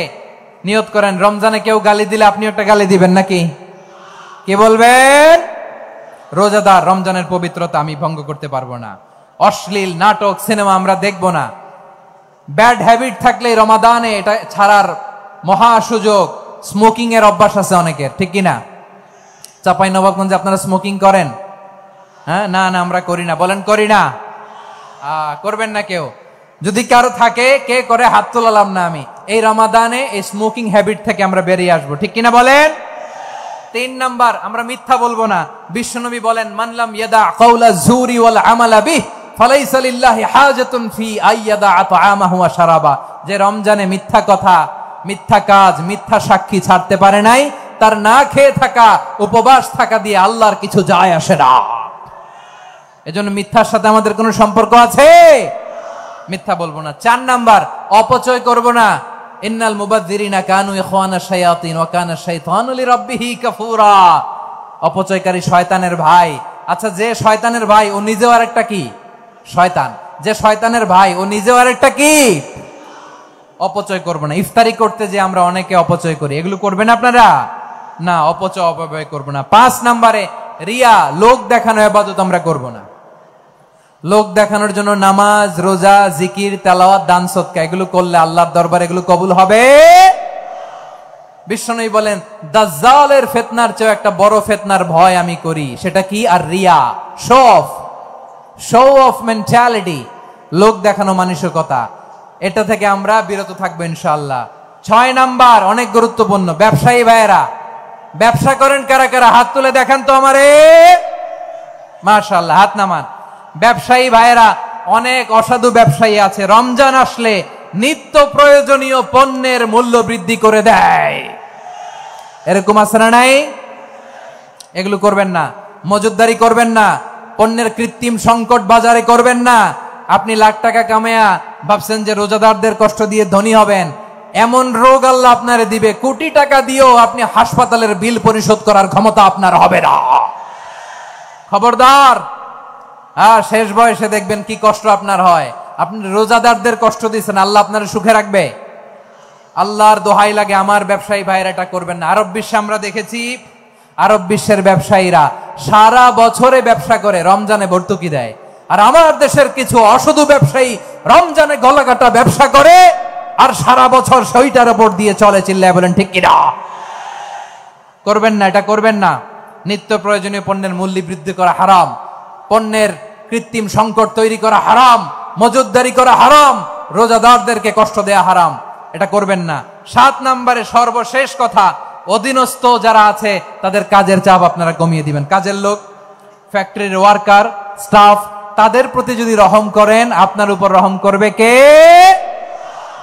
নিয়ত করেন, রমজানে কেউ গালি দিলে আপনি একটা গালি দিবেন নাকি? কি বলবেন? রোজাদার, রমজানের পবিত্রতা আমি ভঙ্গ করতে পারবো না। অশ্লীল নাটক, সিনেমা আমরা দেখবো না। ব্যাড হ্যাবিট থাকলে রমাদানে এটা ছাড়ার মহা সুযোগ। স্মোকিং এর অভ্যাস আছে অনেকের, ঠিক কিনা? চাপাই নবাবগঞ্জে আপনারা স্মোকিং করেন? হ্যাঁ, না না আমরা করি না। বলেন করি না? করবেন না কেউ? যদি কারো থাকে, কে করে হাত তোলালাম না আমি। এই রমাদানে এই স্মোকিং হ্যাবিট থেকে আমরা বেরিয়ে আসবো, ঠিক কিনা বলেন? 3 নাম্বার, আমরা মিথ্যা বলবো না। বিশ্বনবী বলেন মানলাম ইয়াদা কাওলা যুরি ওয়াল আমালা বিহি ফালাইসা লিল্লাহি হাজাতুন ফি আইয়াদা তাআমাহু ওয়া শারাবা। যে রমজানে মিথ্যা কথা, মিথ্যা কাজ, মিথ্যা সাক্ষী ছাড়তে পারে নাই, তার না খেয়ে থাকা, উপবাস থাকা দিয়ে আল্লাহর কিছু যায় আসে না। এজন্য মিথ্যার সাথে আমাদের কোনো সম্পর্ক আছে? মিথ্যা বলবো না। 4 নাম্বার, অপচয় করব না। ইন্নাল মুবাযযিরিনা কানু ইখওয়ানা শায়াতিন ওয়া কানা শাইতানু লিরাব্বিহি কাফুরা। অপচয়কারী শয়তানের ভাই। আচ্ছা, যে শয়তানের ভাই ও নিজেও আরেকটা কি? শয়তান। যে শয়তানের ভাই ও নিজেও আরেকটা কি? অপচয় করব না। ইফতারি করতে যে আমরা অনেকে অপচয় করি, এগুলো করবেন আপনারা? না, অপচয় অপব্যয় করব না। 5 নাম্বারে, রিয়া, লোক দেখানো ইবাদত আমরা করব না। লোক দেখানোর জন্য নামাজ, রোজা, জিকির, তেলাওয়াত, দান, সদকা এগুলো করলে আল্লাহর দরবারে এগুলো কবুল হবে? বিশ্বনবী বলেন দাজ্জালের ফিতনার চেয়ে একটা বড় ফিতনার ভয় আমি করি, সেটা কি? আর রিয়া, শো অফ মেন্টালিটি, লোক দেখানো মানসিকতা। এটা থেকে আমরা বিরত থাকবো ইনশাআল্লাহ। 6 নাম্বার, অনেক গুরুত্বপূর্ণ। ব্যবসায়ী ভাইয়েরা, ব্যবসা করেন কারা কারা? হাত তুলে দেখান তো আমারে। মাশাআল্লাহ, হাত নামান। ব্যবসায়ী ভাইয়েরা, অনেক অসাধু ব্যবসায়ী আছে, রমজান আসলে নিত্য প্রয়োজনীয় পণ্যের মূল্য বৃদ্ধি করে দেয়। এরকম আছে না নাই? এগুলো করবেন না। মজুদদারি করবেন না। পণ্যের কৃত্রিম সংকট বাজারে করবেন না। আপনি লাখ টাকা কামায়া ভাবছেন যে রোজাদারদের কষ্ট দিয়ে ধনী হবেন। এমন রোগ আল্লাহ আপনারে দিবে, কোটি টাকা দিয়েও আপনি হাসপাতালের বিল পরিশোধ করার ক্ষমতা আপনার হবে না। খবরদার। শেষ বয়সে দেখবেন কি কষ্ট আপনার হয়। আপনি রোজাদারদের কষ্ট দিচ্ছেন, আল্লাহ আপনার সুখে রাখবে? আল্লাহর দোহাই লাগে, আমার ব্যবসায়ী ভাইয়েরা এটা করবেন না। আরব বিশ্বে আমরা দেখেছি, আরব বিশ্বের ব্যবসায়ীরা সারা বছরে ব্যবসা করে, রমজানে ভর্তুকি দেয়। আর আমার দেশের কিছু অসাধু ব্যবসায়ী রমজানে গলাকাটা ব্যবসা করে, আর সারা বছর সেইটার উপর দিয়ে চলে, চিল্লায় বলেন ঠিক কিনা? করবেন না, এটা করবেন না। নিত্য প্রয়োজনীয় পণ্যের মূল্য বৃদ্ধি করা হারাম, পণ্যের কৃত্রিম সংকট তৈরি করা হারাম, মজুতদারি করা হারাম, রোজাদারদেরকে কষ্ট দেয়া হারাম, এটা করবেন না। 7 নম্বরে সর্বশেষ কথা, অধীনস্থ যারা আছে তাদের কাজের চাপ আপনারা কমিয়ে দিবেন। কাজের লোক, ফ্যাক্টরির ওয়ার্কার, স্টাফ, তাদের প্রতি যদি রহম করেন, আপনার উপর রহম করবে কে?